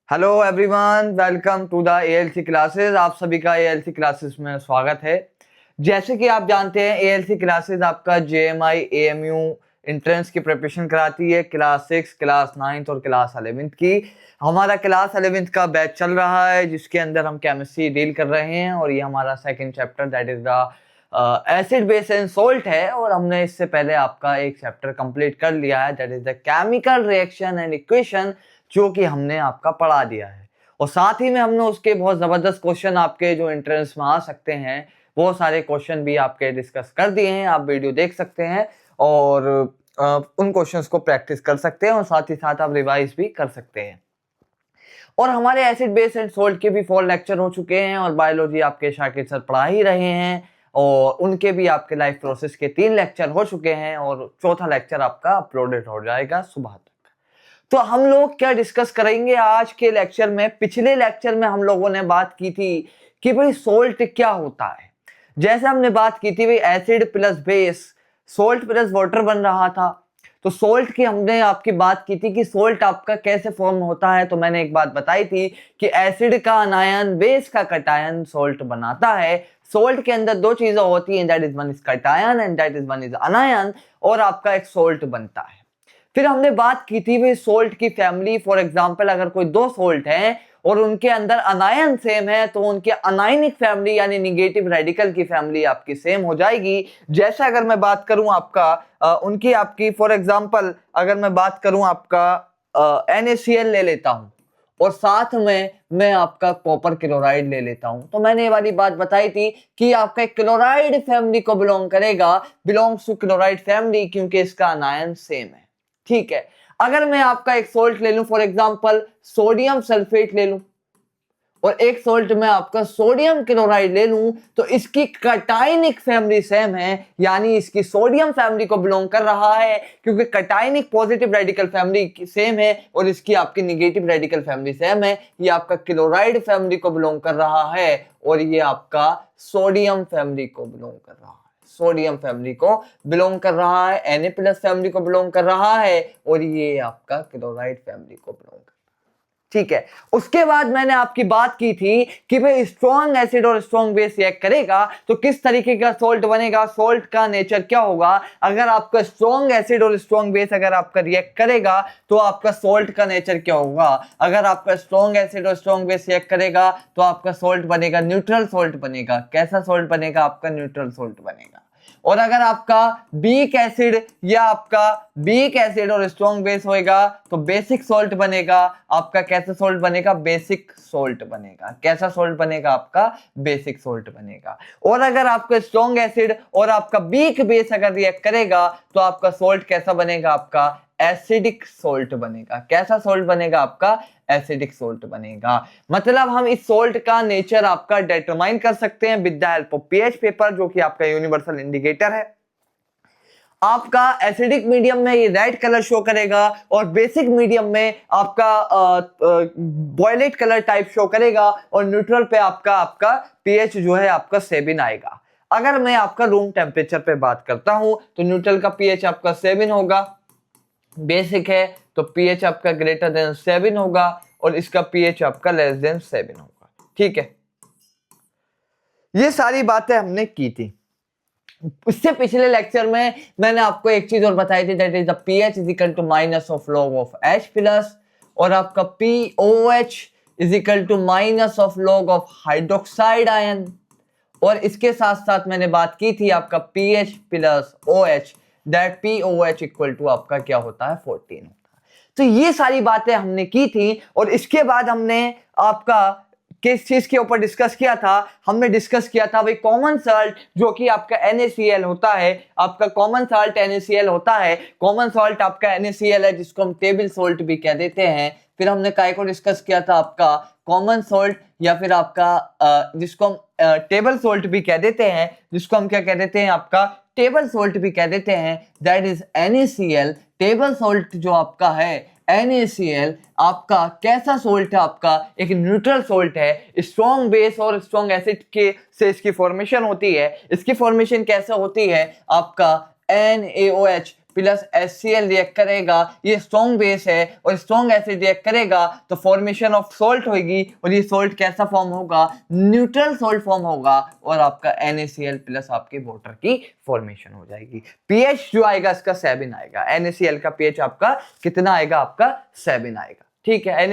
Hello everyone, welcome to the ALC classes. आप सभी का एएलसी क्लासेस में स्वागत है। जैसे कि आप जानते हैं, एएलसी क्लासेस आपका जेएमआई एएमयू एंट्रेंस की प्रिपरेशन कराती है। क्लास 6, क्लास 9 और क्लास 11 की। हमारा क्लास 11 का बैच चल रहा है, जिसके अंदर हम केमिस्ट्री डील कर रहे हैं और ये हमारा second chapter that is the acid base and salt है। और हमने इससे पहले आपका एक चैप्टर कंप्लीट कर लिया है that is the chemical reaction and equation, जो कि हमने आपका पढ़ा दिया है। और साथ ही में हमने उसके बहुत जबरदस्त क्वेश्चन आपके जो एंट्रेंस में आ सकते हैं, वो सारे क्वेश्चन भी आपके डिस्कस कर दिए हैं। आप वीडियो देख सकते हैं और उन क्वेश्चंस को प्रैक्टिस कर सकते हैं और साथ ही साथ आप रिवाइज भी कर सकते हैं। और हमारे एसिड बेस एंड सोल्ट के भी 4 लेक्चर हो चुके हैं और बायोलॉजी आपके शाकिर सर पढ़ा ही रहे हैं और उनके भी आपके लाइफ प्रोसेस के 3 लेक्चर हो चुके हैं और चौथा लेक्चर आपका अपलोडेड हो जाएगा सुबह तक। तो हम लोग क्या डिस्कस करेंगे आज के लेक्चर में? पिछले लेक्चर में हम लोगों ने बात की थी कि भाई सोल्ट क्या होता है। जैसे हमने बात की थी भाई acid plus base, salt plus water बन रहा था। तो सोल्ट की हमने आपकी बात की थी कि सोल्ट आपका कैसे फॉर्म होता है। तो मैंने एक बात बताई थी कि एसिड का अनायन बेस का कटायन सोल्ट बनाता है। सोल्ट के अंदर 2 चीजें होती हैं, that is one is cation and that is one is अनायन, और आपका एक सोल्ट बनता है। फिर हमने बात की थी भाई सोल्ट की फैमिली। फॉर एग्जांपल, अगर कोई 2 सोल्ट हैं और उनके अंदर अनायन सेम है तो उनकी अनायनिक फैमिली यानी नेगेटिव रेडिकल की फैमिली आपकी सेम हो जाएगी। जैसे अगर मैं बात करूं आपका उनकी आपकी फॉर एग्जांपल अगर मैं बात करूं आपका NaCl ले लेता हूं और साथ में मैं आपका कॉपर क्लोराइड ले लेता हूं, तो मैंने ये वाली बात बताई थी कि आपका एक क्लोराइड फैमिली को बिलोंग करेगा, बिलोंग्स टू क्लोराइड फैमिली, क्योंकि इसका अनायन सेम है। ठीक है। अगर मैं आपका एक सोल्ट ले लूं, फॉर एग्जांपल सोडियम सल्फेट ले लूं, और एक सोल्ट में आपका सोडियम क्लोराइड ले लूं, तो इसकी कटायनिक फैमिली सेम है, यानी इसकी सोडियम फैमिली को बिलोंग कर रहा है, क्योंकि cationic positive radical family same है और इसकी आपकी नेगेटिव रेडिकल फैमिली सेम है। ये आपका क्लोराइड फैमिली को बिलोंग कर रहा है और ये आपका सोडियम फैमिली को बिलोंग कर रहा है। सोडियम फैमिली को बिलोंग कर रहा है, Na प्लस फैमिली को बिलोंग कर रहा है और ये आपका क्लोराइड फैमिली को बिलोंग कर रहा है। ठीक है। उसके बाद मैंने आपकी बात की थी कि भाई स्ट्रॉन्ग एसिड और स्ट्रॉन्ग बेस रिएक्ट करेगा तो किस तरीके का सोल्ट बनेगा, सोल्ट का नेचर क्या होगा। अगर आपका स्ट्रॉन्ग एसिड और स्ट्रॉन्ग बेस अगर आपका रिएक्ट करेगा तो आपका सोल्ट का नेचर क्या होगा। अगर आपका स्ट्रॉन्ग एसिड और स्ट्रॉन्ग बेस रिएक्ट करेगा तो आपका सोल्ट बनेगा न्यूट्रल सोल्ट बनेगा। कैसा सोल्ट बनेगा? आपका न्यूट्रल सोल्ट बनेगा। और अगर आपका वीक एसिड या आपका वीक एसिड और स्ट्रॉन्ग बेस होएगा तो बेसिक सोल्ट बनेगा। आपका कैसा सोल्ट बनेगा? बेसिक सोल्ट बनेगा। कैसा सोल्ट बनेगा? आपका बेसिक सोल्ट बनेगा। और अगर आपका स्ट्रॉन्ग एसिड और आपका वीक बेस अगर रिएक्ट करेगा तो आपका सोल्ट कैसा बनेगा? आपका एसिडिक सोल्ट बनेगा। कैसा सोल्ट बनेगा? आपका एसिडिक सोल्ट बनेगा। मतलब हम इस सोल्ट का नेचर आपका डिटरमाइन कर सकते हैं with the help of pH paper, जो कि आपका यूनिवर्सल इंडिकेटर है। आपका एसिडिक मीडियम में ये रेड कलर शो करेगा और बेसिक मीडियम में आपका वॉयलेट कलर टाइप शो करेगा और न्यूट्रल पे आपका पीएच जो है आपका 7 आएगा। अगर मैं आपका रूम टेम्परेचर पे बात करता हूं तो न्यूट्रल का पीएच आपका 7 होगा, बेसिक है तो पीएच आपका ग्रेटर देन 7 होगा और इसका पीएच आपका लेस देन 7 होगा। ठीक है। ये सारी बातें हमने की थी। इससे पिछले लेक्चर में मैंने आपको एक चीज और बताई थी, that is the pH is equal to minus of log of H plus, और आपका POH is equal to minus of log of hydroxide ion. और इसके साथ साथ मैंने बात की थी आपका pH plus OH, that POH equal to आपका क्या होता है? 14 होता है। तो ये सारी बातें हमने की थी और इसके बाद हमने आपका किस चीज के ऊपर डिस्कस किया था? हमने डिस्कस किया था भाई कॉमन साल्ट जो कि आपका NaCl होता है। आपका कॉमन साल्ट NaCl होता है। कॉमन साल्ट आपका NaCl है, जिसको हम टेबल सोल्ट भी कह देते हैं। फिर हमने काय को डिस्कस किया था? आपका कॉमन सोल्ट या फिर आपका जिसको हम टेबल सोल्ट भी कह देते हैं, जिसको हम क्या कह देते हैं? आपका टेबल सोल्ट भी कह देते हैं, that is NaCl। Table salt जो आपका है NaCl आपका कैसा सोल्ट है? आपका एक न्यूट्रल सोल्ट है। स्ट्रॉन्ग बेस और स्ट्रॉन्ग एसिड के से इसकी फॉर्मेशन होती है। इसकी फॉर्मेशन कैसे होती है? आपका NaOH प्लस HCl रिएक्ट करेगा, ये स्ट्रॉन्ग बेस है और स्ट्रॉन्ग एसिड रिएक्ट करेगा तो फॉर्मेशन ऑफ सॉल्ट होगी और ये सॉल्ट कैसा फॉर्म होगा, न्यूट्रल सॉल्ट फॉर्म होगा और आपका NaCl प्लस आपके वाटर की फॉर्मेशन हो जाएगी। pH जो आएगा इसका 7 आएगा, NaCl का pH आपका कितना आएगा, आपका 7 आएगा। ठीक है,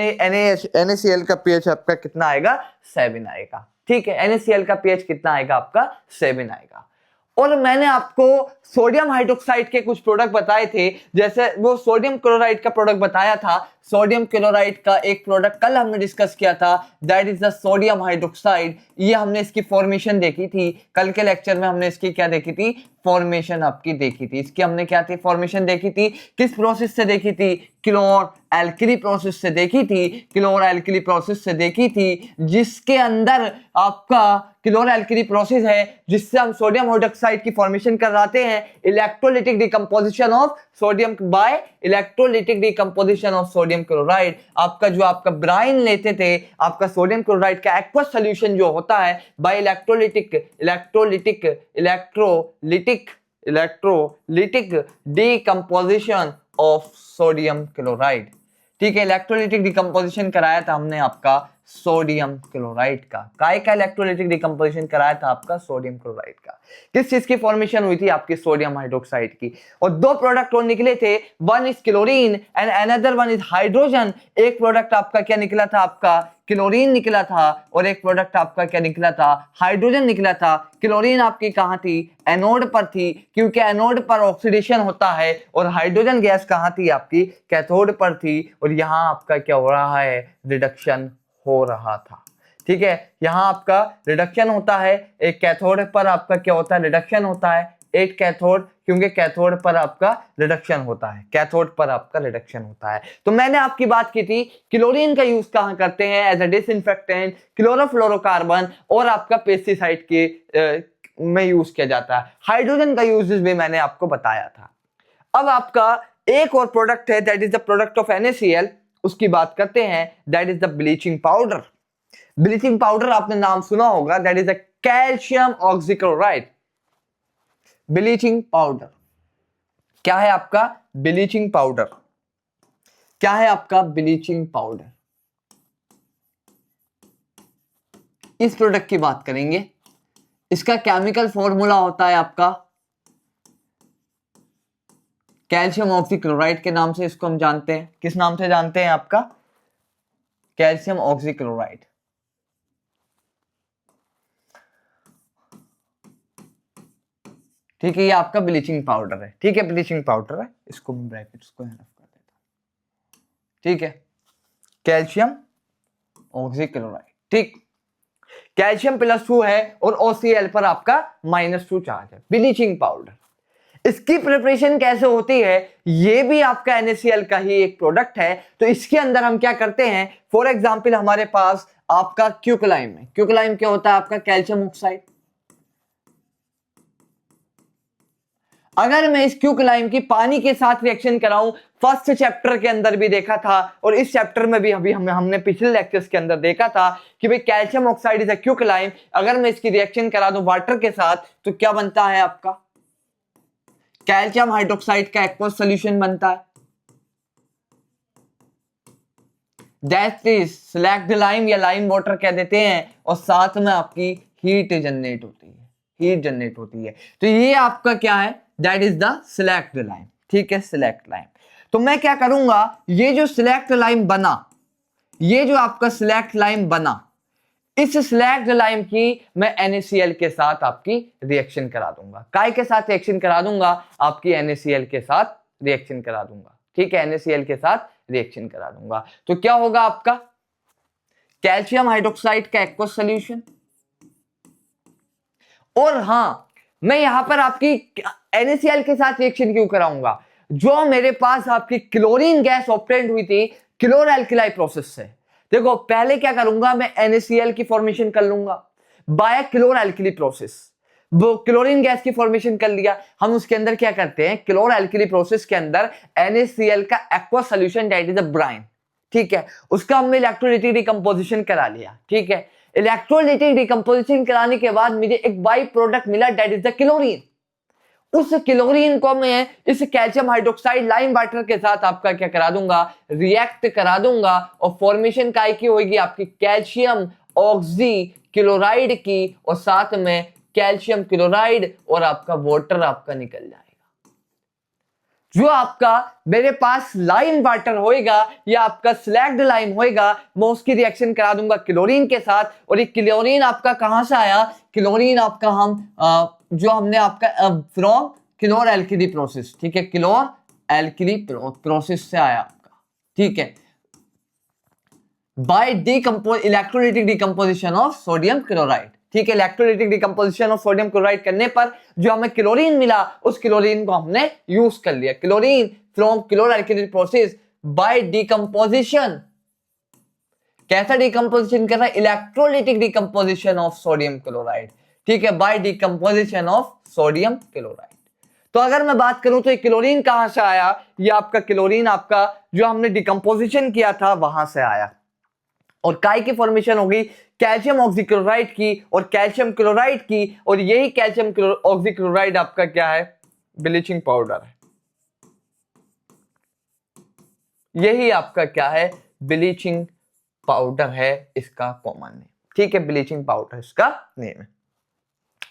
NaCl का pH आपका कितना आएगा, 7 आएगा। ठीक है, NaCl का pH कितना आएगा, आपका 7 आएगा। और मैंने आपको सोडियम हाइड्रोक्साइड के कुछ प्रोडक्ट बताए थे, जैसे वो सोडियम क्लोराइड का प्रोडक्ट बताया था। सोडियम क्लोराइड का एक प्रोडक्ट कल हमने डिस्कस किया था, that is the sodium hydroxide. ये हमने इसकी फॉर्मेशन देखी थी कल के लेक्चर में, हमने इसकी क्या देखी थी, फॉर्मेशन आपकी देखी थी। इसकी हमने क्या थी, फॉर्मेशन देखी थी। किस प्रोसेस से देखी थी, क्लोर एल्कली प्रोसेस से देखी थी, क्लोर एल्कली प्रोसेस से देखी थी, जिसके अंदर आपका क्लोर एल्कली प्रोसेस है जिससे हम सोडियम हाइड्रोक्साइड की फॉर्मेशन कराते हैं, electrolytic decomposition of sodium by electrolytic decomposition of sodium chloride. आपका जो आपका ब्राइन लेते थे, आपका सोडियम क्लोराइड का एक्वस सॉल्यूशन जो होता है by electrolytic decomposition of sodium chloride. ठीक है, इलेक्ट्रोलिटिक डिकम्पोजिशन कराया था हमने आपका सोडियम क्लोराइड का। काय का इलेक्ट्रोलिटिक डिकम्पोजिशन कराया था आपका, सोडियम क्लोराइड का। किस चीज की फॉर्मेशन हुई थी, आपकी सोडियम हाइड्रोक्साइड की। और दो प्रोडक्ट और निकले थे, one is chlorine and another one is hydrogen. एक प्रोडक्ट आपका क्या निकला था, आपका क्लोरीन निकला था और एक प्रोडक्ट आपका क्या निकला था, हाइड्रोजन निकला था। क्लोरीन आपकी कहां थी, एनोड पर थी, क्योंकि एनोड पर ऑक्सीडेशन होता है, और हाइड्रोजन गैस कहां थी, आपकी कैथोड पर थी। और यहां आपका क्या हो रहा है, रिडक्शन हो रहा था। ठीक है, यहां आपका रिडक्शन होता है, एक कैथोड पर आपका क्या होता है, रिडक्शन होता है, एक कैथोड, क्योंकि कैथोड पर आपका रिडक्शन होता है, कैथोड पर आपका रिडक्शन होता है। तो मैंने आपकी बात की थी क्लोरीन का यूज कहां करते हैं, एज अ डिसइंफेक्टेंट, क्लोरोफ्लोरोकार्बन और आपका पेस्टिसाइड के में यूज किया जाता है। हाइड्रोजन का यूज भी मैंने आपको बताया था। अब आपका एक और प्रोडक्ट है, that is the product of NaCl, उसकी बात करते हैं, that is the bleaching powder. Bleaching powder आपने नाम सुना होगा, that is the calcium oxychloride. Bleaching powder क्या है आपका, ब्लीचिंग पाउडर क्या है आपका, ब्लीचिंग पाउडर। इस प्रोडक्ट की बात करेंगे, इसका केमिकल फॉर्मूला होता है आपका कैल्शियम ऑक्सीक्लोराइड के नाम से इसको हम जानते हैं। किस नाम से जानते हैं, आपका कैल्शियम ऑक्सीक्लोराइड। ठीक है, ये आपका ब्लीचिंग पाउडर है। ठीक है, ब्लीचिंग पाउडर है, इसको मैं ब्रैकेट्स को हटा कर देता हूं। ठीक है, कैल्शियम ऑक्सीक्लोराइड। ठीक, कैल्शियम +2 है और OCl पर आपका -2 चार्ज है, ब्लीचिंग पाउडर। इसकी प्रिपरेशन कैसे होती है, ये भी आपका NaCl का ही एक प्रोडक्ट है। तो इसके अंदर हम क्या करते हैं, फॉर एग्जांपल हमारे पास आपका क्यूकलाइम है। क्यूकलाइम क्या होता है, आपका कैल्शियम ऑक्साइड। अगर मैं इस क्यूकलाइम की पानी के साथ रिएक्शन कराऊं, फर्स्ट चैप्टर के अंदर भी देखा था और इस चैप्टर में भी अभी हमने पिछले लेक्चर्स के अंदर देखा था कि भाई कैल्शियम ऑक्साइड इज अ क्यूकलाइम। अगर मैं इसकी रिएक्शन करा दूं वाटर के साथ तो क्या बनता है, आपका कैल्शियम हाइड्रोक्साइड का एक्वस सॉल्यूशन बनता है, दैट इज स्लैक्ड लाइम या लाइम वाटर कह देते हैं। और साथ में आपकी हीट जनरेट होती है, हीट जनरेट होती है। तो ये आपका क्या है, that is the slaked lime. ठीक है, स्लैक्ड लाइम। तो मैं क्या करूंगा, ये जो स्लैक्ड लाइम बना, ये जो आपका स्लैक्ड लाइम बना, इस स्लैक्ड लाइम की मैं NaCl के साथ आपकी रिएक्शन करा दूंगा। काय के साथ रिएक्शन करा दूंगा, आपकी NaCl के साथ रिएक्शन करा दूंगा। ठीक है, NaCl के साथ रिएक्शन करा दूंगा। तो क्या होगा, आपका कैल्शियम हाइड्रोक्साइड का एक्वस सॉल्यूशन। और हां, मैं यहां पर आपकी NaCl के साथ रिएक्शन क्यों कराऊंगा, जो मेरे पास आपकी क्लोरीन गैस ऑब्टेन्ड हुई थी क्लोर एल्कली प्रोसेस से। देखो, पहले क्या करूंगा, मैं NaCl की फॉर्मेशन कर लूंगा बाय क्लोर एल्कली प्रोसेस। वो क्लोरीन गैस की फॉर्मेशन कर लिया, हम उसके अंदर क्या करते हैं, क्लोर एल्कली प्रोसेस के अंदर NaCl का aqueous solution that is a brine. ठीक है, उसका हमने इलेक्ट्रोलिटिक डिकम्पोजिशन करा लिया। ठीक है, इलेक्ट्रोलिटिक डिकम्पोजिशन कराने के बाद मुझे एक बाई प्रोडक्ट मिला, दैट इज द क्लोरीन। उस क्लोरीन को मैं इस कैल्शियम हाइड्रोक्साइड लाइम वाटर के साथ आपका क्या करा दूंगा, रिएक्ट करा दूंगा, और फॉर्मेशन काय की होगी आपकी कैल्शियम ऑक्सी क्लोराइड की, और साथ में कैल्शियम क्लोराइड और आपका वाटर आपका निकल जाएगा। जो आपका मेरे पास लाइम वाटर होएगा या आपका स्लैग्ड लाइम होएगा, मैं उसकी रिएक्शन करा दूंगा क्लोरीन के साथ, और ये क्लोरीन आपका कहां से आया, क्लोरीन आपका जो हमने आपका फ्रॉम क्लोर एल्किली प्रोसेस, ठीक है, क्लोर एल्किली प्रोसेस से आया आपका, ठीक है, by electrolytic decomposition of sodium chloride, ठीक है, electrolytic decomposition of sodium chloride करने पर जो हमें क्लोरीन मिला, उस क्लोरीन को हमने यूज कर लिया। Chlorine from chlor alkali process by decomposition, कैसा डिकम्पोजिशन कर रहा है, electrolytic decomposition of sodium chloride, ठीक है, by decomposition of sodium chloride. तो अगर मैं बात करूं तो ये क्लोरीन कहां से आया, ये आपका क्लोरीन आपका जो हमने डिकम्पोजिशन किया था वहां से आया, और काय की फॉर्मेशन होगी कैल्शियम ऑक्सीक्लोराइड की और कैल्शियम क्लोराइड की, और यही कैल्शियम ऑक्सीक्लोराइड आपका क्या है, ब्लीचिंग पाउडर है, यही आपका क्या है, ब्लीचिंग पाउडर है इसका कॉमन नेम, ठीक है, ब्लीचिंग पाउडर इसका नेम है,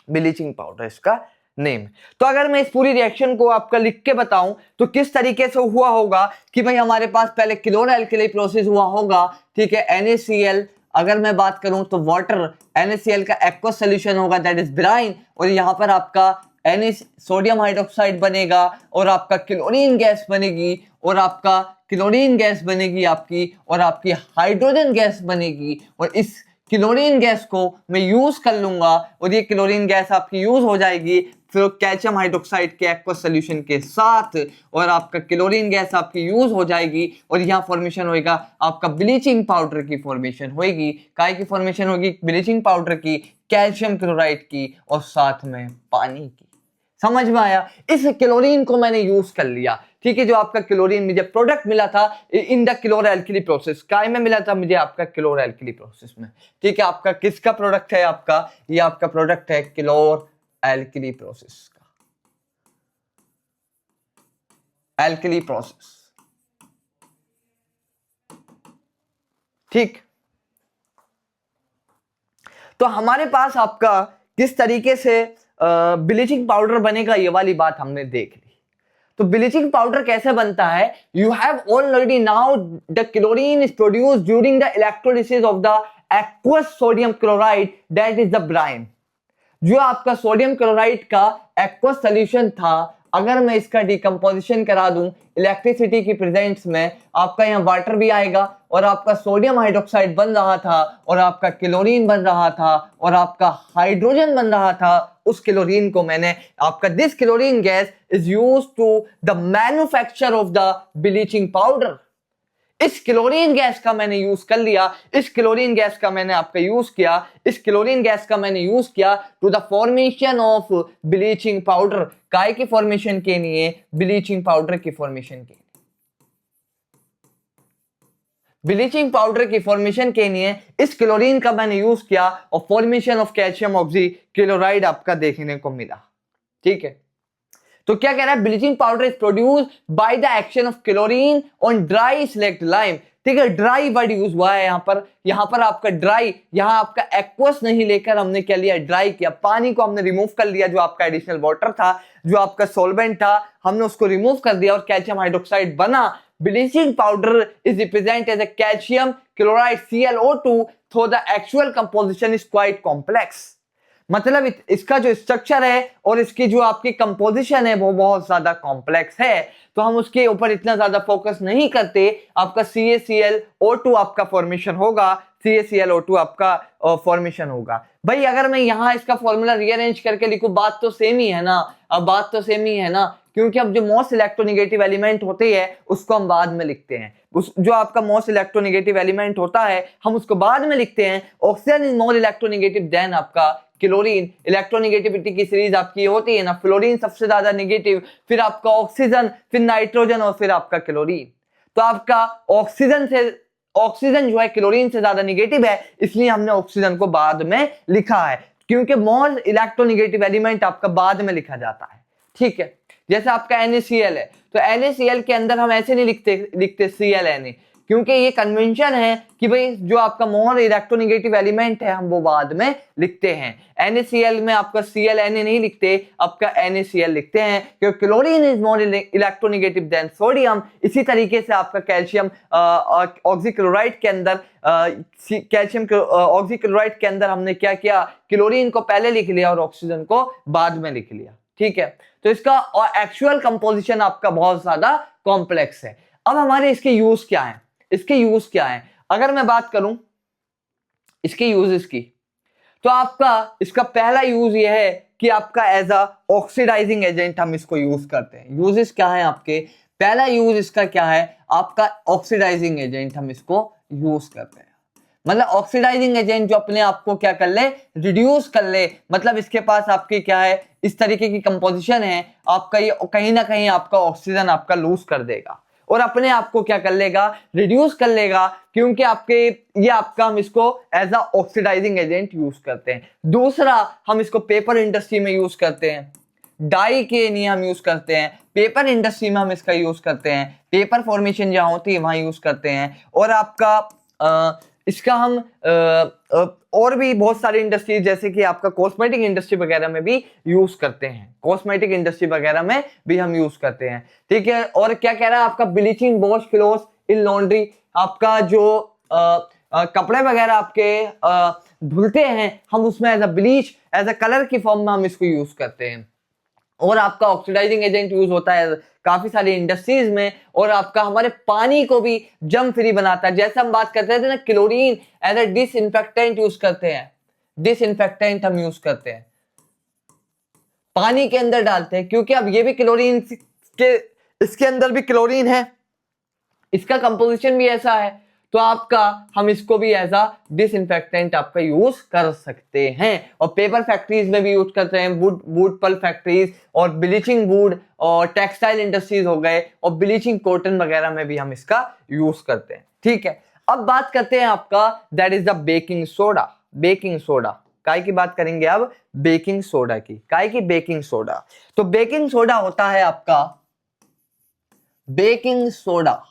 ब्लीचिंग पाउडर इसका नेम। तो अगर मैं इस पूरी रिएक्शन को आपका लिख के बताऊं तो किस तरीके से हुआ होगा कि भाई हमारे पास पहले क्लोर एल्कली प्रोसेस हुआ होगा, ठीक है, NaCl, अगर मैं बात करूं तो वाटर, NaCl का एक्वस सॉल्यूशन होगा दैट इज ब्राइन, और यहां पर आपका सोडियम हाइड्रोक्साइड बनेगा, और आपका क्लोरीन गैस बनेगी, और आपका क्लोरीन गैस बनेगी आपकी, और आपकी हाइड्रोजन गैस बनेगी, और इस क्लोरीन गैस को मैं यूज कर लूंगा, और ये क्लोरीन गैस आपकी यूज हो जाएगी फिर कैल्शियम हाइड्रोक्साइड के एक्वस सॉल्यूशन के साथ, और आपका क्लोरीन गैस आपकी यूज हो जाएगी, और यहाँ फॉर्मेशन होएगा आपका ब्लीचिंग पाउडर की फॉर्मेशन होएगी, काय की फॉर्मेशन होगी, ब्लीचिंग पाउडर की, कैल्शियम क्लोराइड की, और साथ में पानी की। समझ में आया, इस क्लोरीन को मैंने यूज कर लिया, ठीक है, जो आपका क्लोरीन मुझे प्रोडक्ट मिला था इन द क्लोर एल्कली प्रोसेस, काय में मिला था मुझे, आपका क्लोर एल्कली प्रोसेस में, ठीक है, आपका किसका प्रोडक्ट है, आपका ये आपका प्रोडक्ट है क्लोर एल्कली प्रोसेस का, एल्कली प्रोसेस, ठीक। तो हमारे पास आपका किस तरीके से ब्लीचिंग पाउडर बनेगा, ये वाली बात हमने देख ली। तो ब्लीचिंग पाउडर कैसे बनता है, you have already now the chlorine is produced during the electrolysis of the aqueous sodium chloride that is the Bryan. जो आपका सोडियम क्लोराइड का एक्वस सॉल्यूशन था, अगर मैं इसका डिकम्पोजिशन करा दूं इलेक्ट्रिसिटी की प्रेजेंस में, आपका यहाँ वाटर भी आएगा, और आपका सोडियम हाइड्रोक्साइड बन रहा था, और आपका क्लोरीन बन रहा था, और आपका हाइड्रोजन बन रहा था। उस क्लोरीन को मैंने आपका this chlorine gas is used to the manufacture of the bleaching powder. इस क्लोरीन गैस का मैंने यूज कर लिया, इस क्लोरीन गैस का मैंने आपका यूज किया, इस क्लोरीन गैस का मैंने यूज किया to the formation of bleaching powder. काय की फॉर्मेशन के लिए, ब्लीचिंग पाउडर की फॉर्मेशन के लिए, ब्लीचिंग पाउडर की फॉर्मेशन के लिए इस क्लोरीन का मैंने यूज किया, और formation of calcium oxy chloride आपका देखने को मिला, ठीक है। तो क्या कह रहा है, bleaching powder is produced by the action of chlorine on dry slagged lime, ठीक है, ड्राई वर्ड यूज हुआ है यहाँ पर आपका ड्राई, यहाँ आपका एक्वस नहीं लेकर हमने क्या लिया, ड्राई किया, पानी को हमने रिमूव कर लिया, जो आपका एडिशनल वाटर था, जो आपका सोलवेंट था, हमने उसको रिमूव कर दिया, और कैल्शियम हाइड्रोक्साइड बना। Bleaching powder is represent as a calcium chloride ClO2, so the actual composition is quite complex। मतलब इसका जो स्ट्रक्चर है और इसकी जो आपकी कंपोजिशन है वो बहुत ज्यादा कॉम्प्लेक्स है, तो हम उसके ऊपर इतना ज्यादा फोकस नहीं करते। आपका CaClO2 आपका फॉर्मेशन होगा, CaClO2 आपका फॉर्मेशन होगा। भाई अगर मैं यहाँ इसका फॉर्मूला रीअरेंज करके लिखूं, बात तो सेम ही है ना, अब बात तो सेम ही है ना, क्योंकि अब जो मोस्ट इलेक्ट्रोनेगेटिव एलिमेंट होते हैं उसको हम बाद में लिखते हैं, उस जो आपका मोस्ट इलेक्ट्रोनेगेटिव एलिमेंट होता है हम उसको बाद में लिखते हैं। Oxygen is more electronegative than आपका क्लोरीन। इलेक्ट्रोनेगेटिविटी की सीरीज आपकी होती है ना, फ्लोरीन सबसे ज्यादा नेगेटिव, फिर आपका ऑक्सीजन, फिर नाइट्रोजन और फिर आपका क्लोरीन। तो आपका ऑक्सीजन जो है क्लोरीन से ज्यादा नेगेटिव है, इसलिए हमने ऑक्सीजन को बाद में लिखा है, क्योंकि मोर इलेक्ट्रोनेगेटिव एलिमेंट आपका बाद में लिखा जाता है। ठीक है। जैसे आपका NaCl है, तो NaCl के अंदर हम ऐसे नहीं लिखते ClNa, क्योंकि ये कन्वेंशन है कि भाई जो आपका मोर इलेक्ट्रोनेगेटिव एलिमेंट है हम वो बाद में लिखते हैं। NaCl में आपका ClNa नहीं लिखते, आपका NaCl लिखते हैं, क्योंकि chlorine is more electronegative than sodium. इसी तरीके से आपका कैल्शियम ऑक्सीक्लोराइड के अंदर ऑक्सीक्लोराइड के अंदर हमने क्या किया, क्लोरीन को पहले लिख लिया और ऑक्सीजन को बाद में लिख लिया। ठीक है, तो इसका एक्चुअल कंपोजिशन आपका बहुत ज्यादा कॉम्प्लेक्स है। अब हमारे इसके यूज क्या है, इसके यूज क्या है, अगर मैं बात करूं इसके यूजेस की, तो आपका इसका पहला यूज ये है कि आपका एज अ ऑक्सीडाइजिंग एजेंट हम इसको यूज करते हैं। यूजेस क्या है आपके, पहला यूज इसका क्या है, आपका ऑक्सीडाइजिंग एजेंट हम इसको यूज करते हैं। मतलब ऑक्सीडाइजिंग एजेंट जो अपने आप को क्या कर ले, रिड्यूस कर ले, मतलब इसके पास आपकी क्या है, इस तरीके की कंपोजिशन है, आपका ये कहीं ना कहीं आपका ऑक्सीजन आपका लूज कर देगा और अपने आप को क्या कर लेगा, रिड्यूस कर लेगा, क्योंकि आपके ये आपका हम इसको as a oxidising agent use करते हैं। दूसरा हम इसको पेपर इंडस्ट्री में यूज करते हैं, डाई के लिए हम यूज करते हैं, पेपर इंडस्ट्री में हम इसका यूज करते हैं, पेपर फॉर्मेशन जहां होती है वहां यूज करते हैं। और आपका इसका हम और भी बहुत सारी इंडस्ट्री जैसे कि आपका कॉस्मेटिक इंडस्ट्री वगैरह में भी यूज करते हैं, कॉस्मेटिक इंडस्ट्री वगैरह में भी हम यूज करते हैं। ठीक है, और क्या कह रहा है आपका bleaching wash cloth in laundry, आपका जो कपड़े वगैरह आपके धुलते हैं हम उसमें as a bleach, as a colour की फॉर्म में हम इसको यूज करते हैं। और आपका ऑक्सीडाइजिंग एजेंट यूज होता है काफी सारी इंडस्ट्रीज में, और आपका हमारे पानी को भी जम फ्री बनाता है। जैसे हम बात करते थे ना, chlorine as a disinfectant use करते हैं, डिसइंफेक्टेंट हम यूज करते हैं, पानी के अंदर डालते हैं, क्योंकि अब ये भी क्लोरीन के, इसके अंदर भी क्लोरीन है, इसका कंपोजिशन भी ऐसा है, तो आपका हम इसको भी एज अ डिसइंफेक्टेंट आपका यूज कर सकते हैं। और पेपर फैक्ट्रीज में भी यूज करते हैं, वुड पल्प फैक्ट्रीज और ब्लीचिंग वुड और टेक्सटाइल इंडस्ट्रीज हो गए, और ब्लीचिंग कॉटन वगैरह में भी हम इसका यूज करते हैं। ठीक है, अब बात करते हैं आपका that is the baking soda. Baking soda काय की बात करेंगे अब, बेकिंग सोडा की, काय की बेकिंग सोडा। तो बेकिंग सोडा होता है आपका, बेकिंग सोडा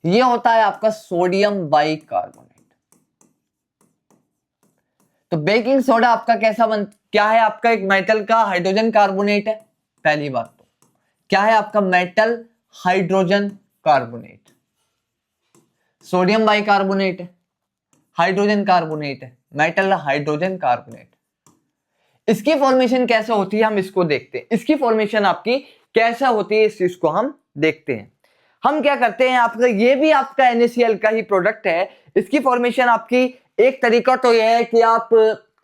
ये होता है आपका सोडियम बाइकार्बोनेट। तो बेकिंग सोडा आपका कैसा क्या है, आपका एक मेटल का हाइड्रोजन कार्बोनेट है। पहली बात तो क्या है आपका, metal hydrogen carbonate, sodium bicarbonate है, हाइड्रोजन कार्बोनेट है, मेटल हाइड्रोजन कार्बोनेट। इसकी फॉर्मेशन कैसे होती है हम इसको देखते हैं, इसकी फॉर्मेशन आपकी कैसा होती है इस चीज को हम देखते हैं। हम क्या करते हैं, आपका ये भी आपका NaCl का ही प्रोडक्ट है। इसकी फॉर्मेशन आपकी एक तरीका तो यह है कि आप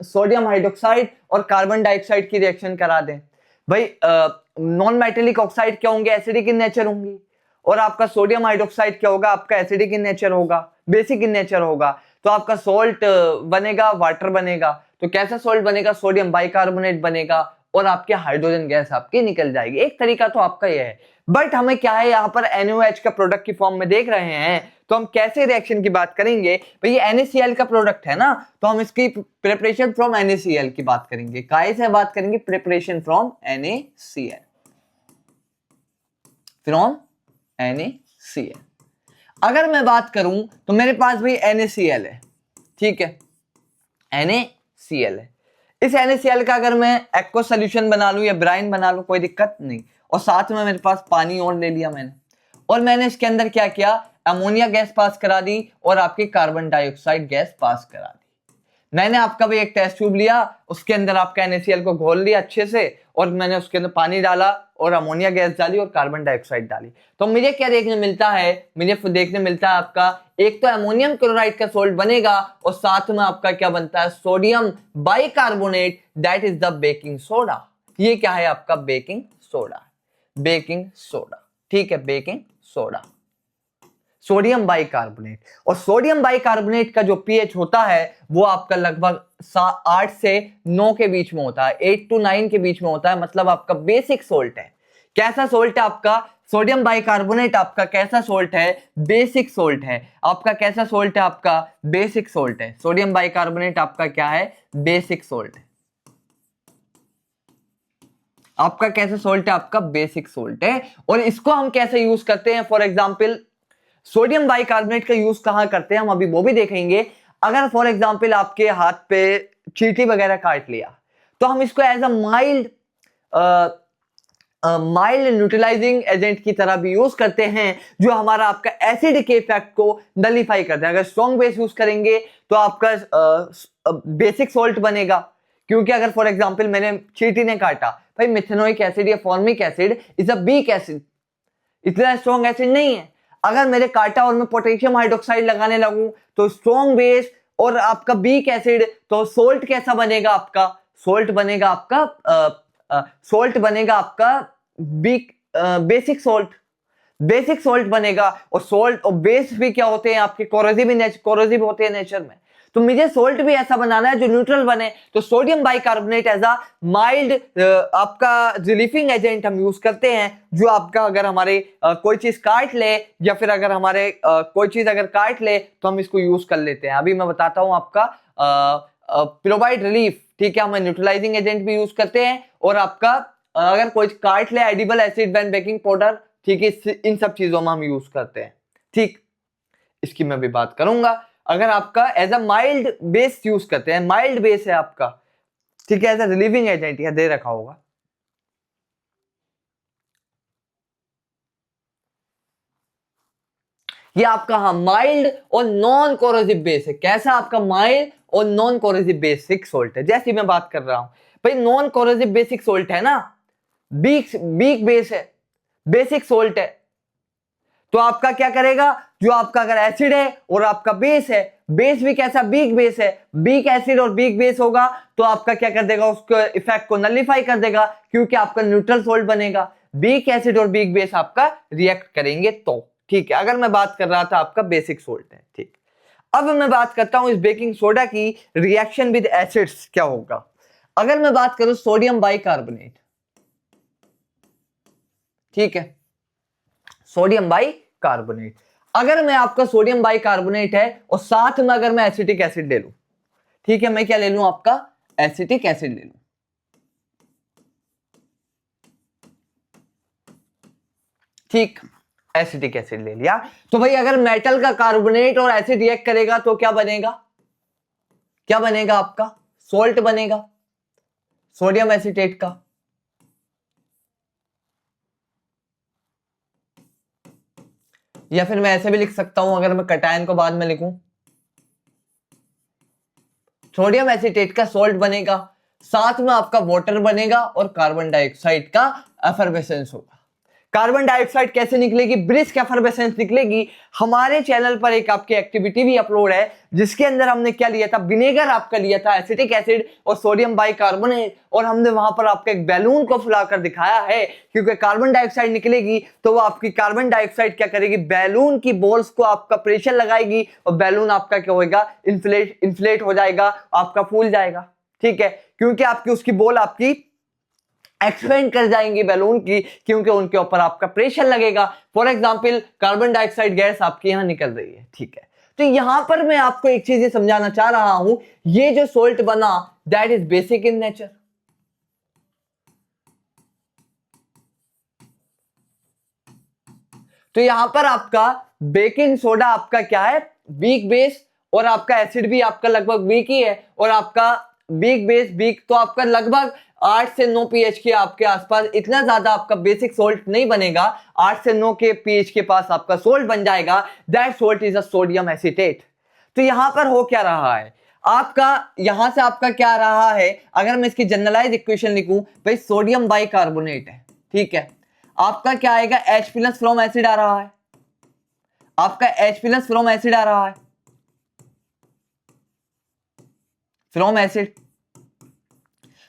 सोडियम हाइड्रोक्साइड और कार्बन डाइऑक्साइड की रिएक्शन करा दें। भाई नॉन मेटेलिक ऑक्साइड क्या होंगे, एसिडिक इन नेचर होंगी, और आपका सोडियम हाइड्रोक्साइड क्या होगा, आपका एसिडिक इन नेचर होगा, बेसिक इन नेचर होगा। तो आपका सोल्ट बनेगा, वाटर बनेगा। तो कैसा सोल्ट बनेगा, सोडियम बाइकार्बोनेट बनेगा, और आपके हाइड्रोजन गैस आपकी निकल जाएगी। एक तरीका तो आपका यह है, बट हमें क्या है यहाँ पर NaOH का प्रोडक्ट की फॉर्म में देख रहे हैं, तो हम कैसे रिएक्शन की बात करेंगे, भाई ये NaCl का प्रोडक्ट है ना, तो हम इसकी प्रिपरेशन फ्रॉम NaCl की बात करेंगे। काय से बात करेंगे, preparation from NaCl, from NaCl। अगर मैं बात करूं तो मेरे पास भाई NaCl है, ठीक है, NaCl है। इस NaCl का अगर मैं एक्वा सोल्यूशन बना लूं या ब्राइन बना लूं कोई दिक्कत नहीं, और साथ में मेरे पास पानी और ले लिया मैंने, और मैंने इसके अंदर क्या किया, अमोनिया गैस पास करा दी और आपकी कार्बन डाइऑक्साइड गैस पास करा दी। मैंने आपका भी एक टेस्ट ट्यूब लिया, उसके अंदर आपका NaCl को घोल लिया अच्छे से, और मैंने उसके अंदर पानी डाला और अमोनिया गैस डाली और कार्बन डाइऑक्साइड डाली। तो मुझे क्या देखने मिलता है, मुझे देखने मिलता है आपका एक तो अमोनियम क्लोराइड का सोल्ट बनेगा, और साथ में आपका क्या बनता है, sodium bicarbonate, that is the baking soda. ये क्या है आपका, बेकिंग सोडा, बेकिंग सोडा। ठीक है, बेकिंग सोडा, सोडियम बाइकार्बोनेट। और सोडियम बाइकार्बोनेट का जो पीएच होता है वो आपका लगभग 8 से 9 के बीच में होता है, 8 to 9 के बीच में होता है, मतलब आपका बेसिक सोल्ट है। कैसा सोल्ट है आपका, सोडियम बाइकार्बोनेट आपका कैसा सोल्ट है, बेसिक सोल्ट है आपका। कैसा सोल्ट है आपका, बेसिक सोल्ट है। सोडियम बाइकार्बोनेट आपका क्या है, बेसिक सोल्ट है। आपका कैसा सोल्ट है, आपका बेसिक सोल्ट है। और इसको हम कैसे यूज करते हैं, फॉर एग्जाम्पल सोडियम बाइकार्बोनेट का यूज कहां करते हैं हम अभी वो भी देखेंगे। अगर फॉर एग्जाम्पल आपके हाथ पे चींटी वगैरह काट लिया तो हम इसको as a mild neutralising agent की तरह भी यूज करते हैं, जो हमारा आपका एसिड के इफेक्ट को नलीफाई करता है। अगर स्ट्रॉन्ग बेस यूज करेंगे तो आपका बेसिक सोल्ट बनेगा, क्योंकि अगर फॉर एग्जांपल मैंने चींटी ने काटा, भाई मिथेनोइक एसिड या formic acid is a weak acid, इतना स्ट्रॉन्ग एसिड नहीं है। अगर मेरे काटा और मैं पोटेशियम हाइड्रोक्साइड लगाने लगूं तो स्ट्रॉन्ग बेस और आपका वीक एसिड, तो सोल्ट कैसा बनेगा आपका, सोल्ट बनेगा आपका weak basic salt, basic salt बनेगा। और सोल्ट और बेस भी क्या होते हैं आपके, कोरोसिव होते हैं नेचर में। तो मुझे सोल्ट भी ऐसा बनाना है जो न्यूट्रल बने, तो sodium bicarbonate as a mild आपका रिलीफिंग एजेंट हम यूज करते हैं, जो आपका अगर हमारे कोई चीज काट ले या फिर अगर हमारे कोई चीज अगर काट ले तो हम इसको यूज कर लेते हैं। अभी मैं बताता हूं आपका प्रोवाइड रिलीफ, ठीक है, हम न्यूट्रलाइजिंग एजेंट भी यूज करते हैं, और आपका अगर कोई काट ले edible acid when baking powder, ठीक है, इन सब चीजों में हम यूज करते हैं। ठीक, इसकी मैं भी बात करूंगा। अगर आपका as a mild base use करते हैं, माइल्ड बेस है आपका, ठीक है, एज अ रिलीविंग एजेंट यह दे रखा होगा। ये आपका हाँ माइल्ड और नॉन कोरोसिव बेस है। कैसा आपका माइल्ड और नॉन कोरोसिव बेसिक सोल्ट है, जैसी मैं बात कर रहा हूं। भाई नॉन कोरोसिव बेसिक सोल्ट है ना, बीक बेस है, बेसिक सोल्ट है, तो आपका क्या करेगा, जो आपका अगर एसिड है और आपका बेस है, बेस भी कैसा बीक बेस है, बीक एसिड और बीक बेस होगा, तो आपका क्या कर देगा, उसको इफेक्ट को नलिफाई कर देगा, क्योंकि आपका न्यूट्रल सोल्ट बनेगा। बीक एसिड और बीक बेस आपका रिएक्ट करेंगे तो, ठीक है। अगर मैं बात कर रहा था आपका बेसिक सोल्ट है, ठीक। अब मैं बात करता हूं इस बेकिंग सोडा की रिएक्शन विद एसिड्स क्या होगा। अगर मैं बात करूं सोडियम बाइकार्बोनेट, ठीक है, सोडियम बाइकार्बोनेट, अगर मैं आपका सोडियम बाइकार्बोनेट है और साथ में अगर मैं एसिटिक एसिड ले लूं, ठीक है, मैं क्या ले लूं आपका एसिटिक एसिड ले लूं, ठीक, एसिटिक एसिड ले लिया, तो भाई अगर मेटल का कार्बोनेट और एसिड रिएक्ट करेगा तो क्या बनेगा, क्या बनेगा आपका सोल्ट बनेगा, सोडियम एसिटेट का। या फिर मैं ऐसे भी लिख सकता हूं, अगर मैं कटायन को बाद में लिखूं, सोडियम एसिटेट का सोल्ट बनेगा, साथ में आपका वाटर बनेगा और कार्बन डाइऑक्साइड का एफर्वेसेंस होगा। कार्बन डाइऑक्साइड कैसे निकलेगी, ब्रिस्क एफर्वेसेंस निकलेगी। हमारे चैनल पर एक आपकी एक्टिविटी भी अपलोड है, जिसके अंदर हमने क्या लिया था, विनेगर आपका लिया था, एसिटिक एसिड और सोडियम बाइकार्बोनेट, और हमने वहां पर आपका एक बैलून को फुलाकर दिखाया है, क्योंकि कार्बन डाइऑक्साइड निकलेगी तो वो आपकी कार्बन डाइऑक्साइड क्या करेगी, बैलून की बॉल्स को आपका प्रेशर लगाएगी और बैलून आपका क्या होगा, इन्फ्लेट हो जाएगा, आपका फूल जाएगा, ठीक है, क्योंकि आपकी उसकी बॉल आपकी एक्सपेंड कर जाएंगी बैलून की, क्योंकि उनके ऊपर आपका प्रेशर लगेगा। For example carbon dioxide gas आपकी यहां निकल रही है, ठीक है। तो यहां पर मैं आपको एक चीज ये समझाना चाह रहा हूं, ये जो सोल्ट बना that is basic in nature. तो यहां पर आपका बेकिंग सोडा आपका क्या है, वीक बेस, और आपका एसिड भी आपका लगभग वीक ही है, और आपका वीक बेस वीक, तो आपका लगभग 8 से 9 पीएच के आपके आसपास, इतना ज्यादा आपका बेसिक सोल्ट नहीं बनेगा, 8 से 9 के पीएच के पास आपका सोल्ट बन जाएगा। That salt is a sodium acetate. तो यहां पर हो क्या रहा है आपका, यहां से आपका क्या रहा है, अगर मैं इसकी जनरलाइज इक्वेशन लिखूं, भाई सोडियम बाइकार्बोनेट है, ठीक है, आपका क्या आएगा, H प्लस फ्रॉम एसिड आ रहा है, आपका H प्लस फ्रॉम एसिड आ रहा है, फ्रॉम एसिड।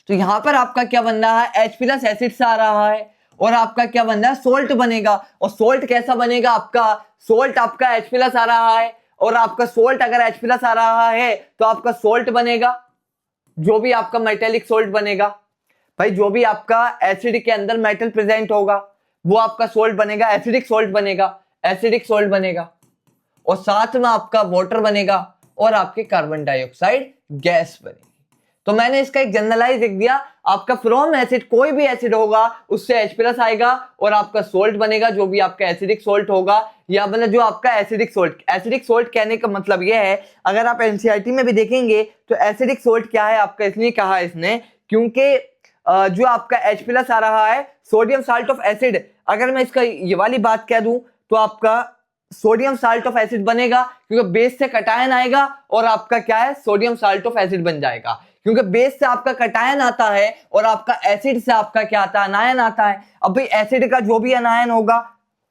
तो यहां पर आपका क्या बन रहा है, H प्लस एसिड से आ रहा है, और आपका क्या बन रहा है, सोल्ट बनेगा। और सोल्ट कैसा बनेगा आपका, सोल्ट आपका H प्लस आ रहा है, और आपका सोल्ट अगर H प्लस आ रहा है तो आपका सोल्ट बनेगा, जो भी आपका मेटेलिक सोल्ट बनेगा, भाई जो भी आपका एसिड के अंदर मेटल प्रेजेंट होगा वो आपका सोल्ट बनेगा, एसिडिक सोल्ट बनेगा, एसिडिक सोल्ट बनेगा, और साथ में आपका वाटर बनेगा और आपके कार्बन डाइऑक्साइड गैस बनेगी। तो मैंने इसका एक जनरलाइज लिख दिया, आपका फ्रॉम एसिड कोई भी एसिड होगा उससे H प्लस आएगा और आपका सोल्ट बनेगा जो भी आपका एसिडिक सोल्ट होगा, या मतलब जो आपका एसिडिक सोल्ट कहने का मतलब यह है, अगर आप एनसीईआरटी में भी देखेंगे तो एसिडिक सोल्ट क्या है आपका, इसलिए कहा इसने क्योंकि जो आपका H प्लस आ रहा है सोडियम साल्ट ऑफ एसिड, अगर मैं इसका ये वाली बात कह दूं तो आपका सोडियम साल्ट ऑफ एसिड बनेगा क्योंकि बेस से कटायन आएगा और आपका क्या है सोडियम साल्ट ऑफ एसिड बन जाएगा, क्योंकि बेस से आपका कटायन आता है और आपका एसिड से आपका क्या आता है अनायन आता है। अब भाई एसिड का जो भी अनायन होगा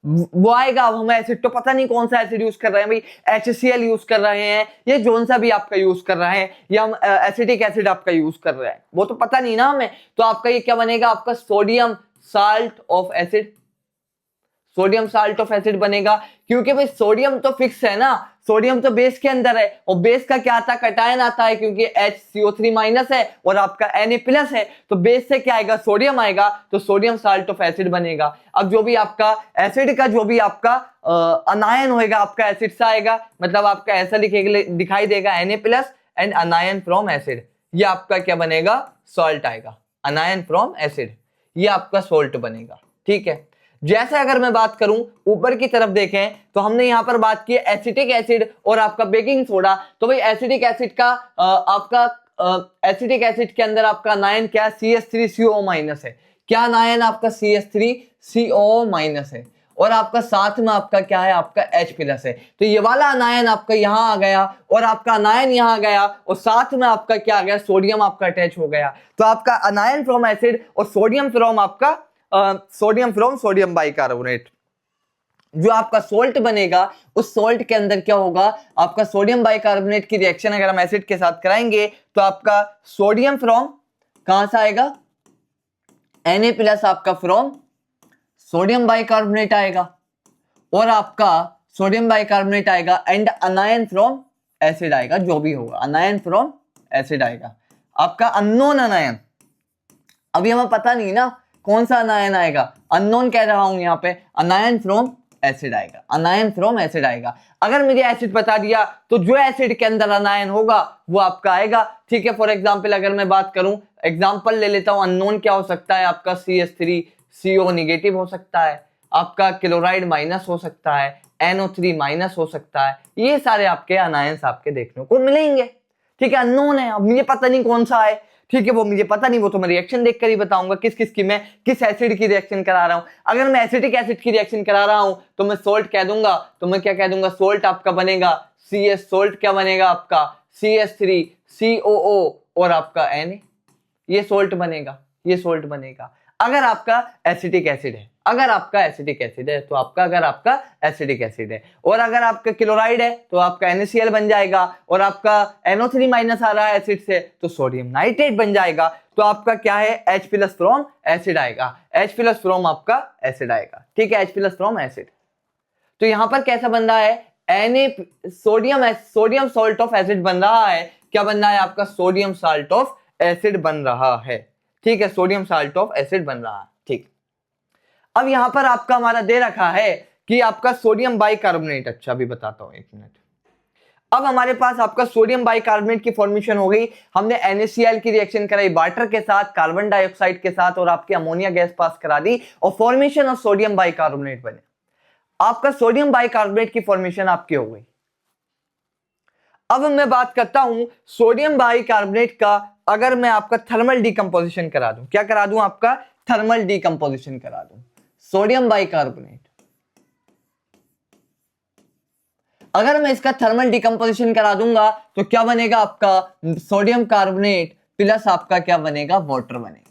वो आएगा। अब हमें एसिड तो पता नहीं कौन सा एसिड यूज कर रहे हैं भाई, HCl यूज कर रहे हैं या जोन सा भी आपका यूज कर रहे हैं, या हम एसिटिक एसिड आपका यूज कर रहे हैं वो तो पता नहीं ना हमें। तो आपका ये क्या बनेगा आपका sodium salt of acid, sodium salt of acid बनेगा क्योंकि भाई सोडियम तो फिक्स है ना, सोडियम तो बेस के अंदर है और बेस का क्या आता है कटायन आता है क्योंकि HCO3 माइनस है और आपका Na प्लस है, तो बेस से क्या आएगा सोडियम आएगा तो सोडियम साल्ट ऑफ एसिड बनेगा। अब जो भी आपका एसिड का जो भी आपका अनायन होएगा आपका एसिड से आएगा, मतलब आपका ऐसा दिखाई देगा Na plus and अनायन from acid, ये आपका क्या बनेगा सॉल्ट आएगा, अनायन फ्रॉम एसिड, ये आपका सोल्ट बनेगा। ठीक है, जैसे अगर मैं बात करूं ऊपर की तरफ देखें तो हमने यहां पर बात की एसिटिक एसिड और आपका बेकिंग सोडा, तो भाई एसिटिक एसिड का आपका एसिटिक एसिड के अंदर आपका अनायन क्या है CH3CO माइनस है, क्या अनायन आपका CH3CO माइनस है और आपका साथ में आपका क्या है आपका H प्लस है, तो ये वाला अनायन आपका यहां आ गया और आपका अनायन यहां आ गया और साथ में आपका क्या आ गया सोडियम आपका अटैच हो गया, तो आपका अनायन फ्रॉम एसिड और सोडियम फ्रॉम आपका सोडियम फ्रॉम सोडियम बाइकार्बोनेट, जो आपका सोल्ट बनेगा उस सोल्ट के अंदर क्या होगा आपका सोडियम बाइकार्बोनेट की रिएक्शन अगर हम एसिड के साथ कराएंगे तो आपका सोडियम फ्रॉम कहां से आएगा Na प्लस आपका फ्रॉम सोडियम बाइकार्बोनेट आएगा और आपका सोडियम बाइकार्बोनेट आएगा एंड अनायन फ्रॉम एसिड आएगा, जो भी होगा अनायन फ्रॉम एसिड आएगा, आपका अननोन अनायन, अभी हमें पता नहीं ना कौन सा अनायन आएगा, अननोन कह रहा हूं यहां पे, अनायन फ्रॉम एसिड आएगा, अनायन फ्रॉम एसिड आएगा। अगर मुझे एसिड बता दिया तो जो एसिड के अंदर अनायन होगा वो आपका आएगा। ठीक है, फॉर एग्जांपल अगर मैं बात करूं, एग्जांपल ले लेता हूं, अननोन क्या हो सकता है आपका CH3CO नेगेटिव हो सकता है, आपका क्लोराइड माइनस हो सकता है, NO3 माइनस हो सकता है, ये सारे आपके अनायंस आपके देखने को मिलेंगे। ठीक है, अननोन है, अब मुझे पता नहीं कौन सा है, ठीक है वो मुझे पता नहीं, वो तो मैं रिएक्शन देखकर ही बताऊंगा किस किस की मैं किस एसिड की रिएक्शन करा रहा हूं। अगर मैं एसिटिक एसिड की रिएक्शन करा रहा हूं तो मैं सोल्ट कह दूंगा, तो मैं क्या कह दूंगा सोल्ट आपका बनेगा CS, सोल्ट क्या बनेगा आपका CH3COO और आपका Na, ये सोल्ट बनेगा, ये सोल्ट बनेगा अगर आपका एसिटिक एसिड है, अगर आपका एसिटिक एसिड है तो आपका, अगर आपका एसिडिक एसिड है, और अगर आपका क्लोराइड है तो आपका NaCl बन जाएगा और आपका NO3 माइनस आ रहा है एसिड से तो सोडियम नाइट्रेट बन जाएगा, तो आपका क्या है H प्लस फ्रॉम एसिड आएगा, H प्लस फ्रॉम आपका एसिड आएगा। ठीक है, H प्लस फ्रॉम एसिड, तो यहां पर कैसा बन रहा है सोडियम सॉल्ट ऑफ एसिड बन रहा है, क्या बन रहा है आपका सोडियम साल्ट ऑफ एसिड बन रहा है। ठीक है, सोडियम साल्ट ऑफ एसिड बन रहा है। ठीक, अब यहां पर आपका हमारा दे रखा है कि आपका सोडियम बाइकार्बोनेट, अच्छा अभी बताता हूं एक मिनट। अब हमारे पास आपका सोडियम बाइकार्बोनेट की फॉर्मेशन हो गई, हमने NaCl की रिएक्शन कराई वाटर के साथ, कार्बन डाइऑक्साइड के साथ और आपके अमोनिया गैस पास करा दी और फॉर्मेशन ऑफ सोडियम बाइकार्बोनेट बने। आपका सोडियम बाइकार्बोनेट की फॉर्मेशन आपकी हो गई। अब मैं बात करता हूं सोडियम बाइकार्बोनेट का, अगर मैं आपका थर्मल डिकम्पोजिशन करा दूं, क्या करा दूं आपका थर्मल डिकम्पोजिशन करा दूं सोडियम बाइकार्बोनेट, अगर मैं इसका थर्मल डिकम्पोजिशन करा दूंगा तो क्या बनेगा आपका सोडियम कार्बोनेट प्लस आपका क्या बनेगा वाटर बनेगा,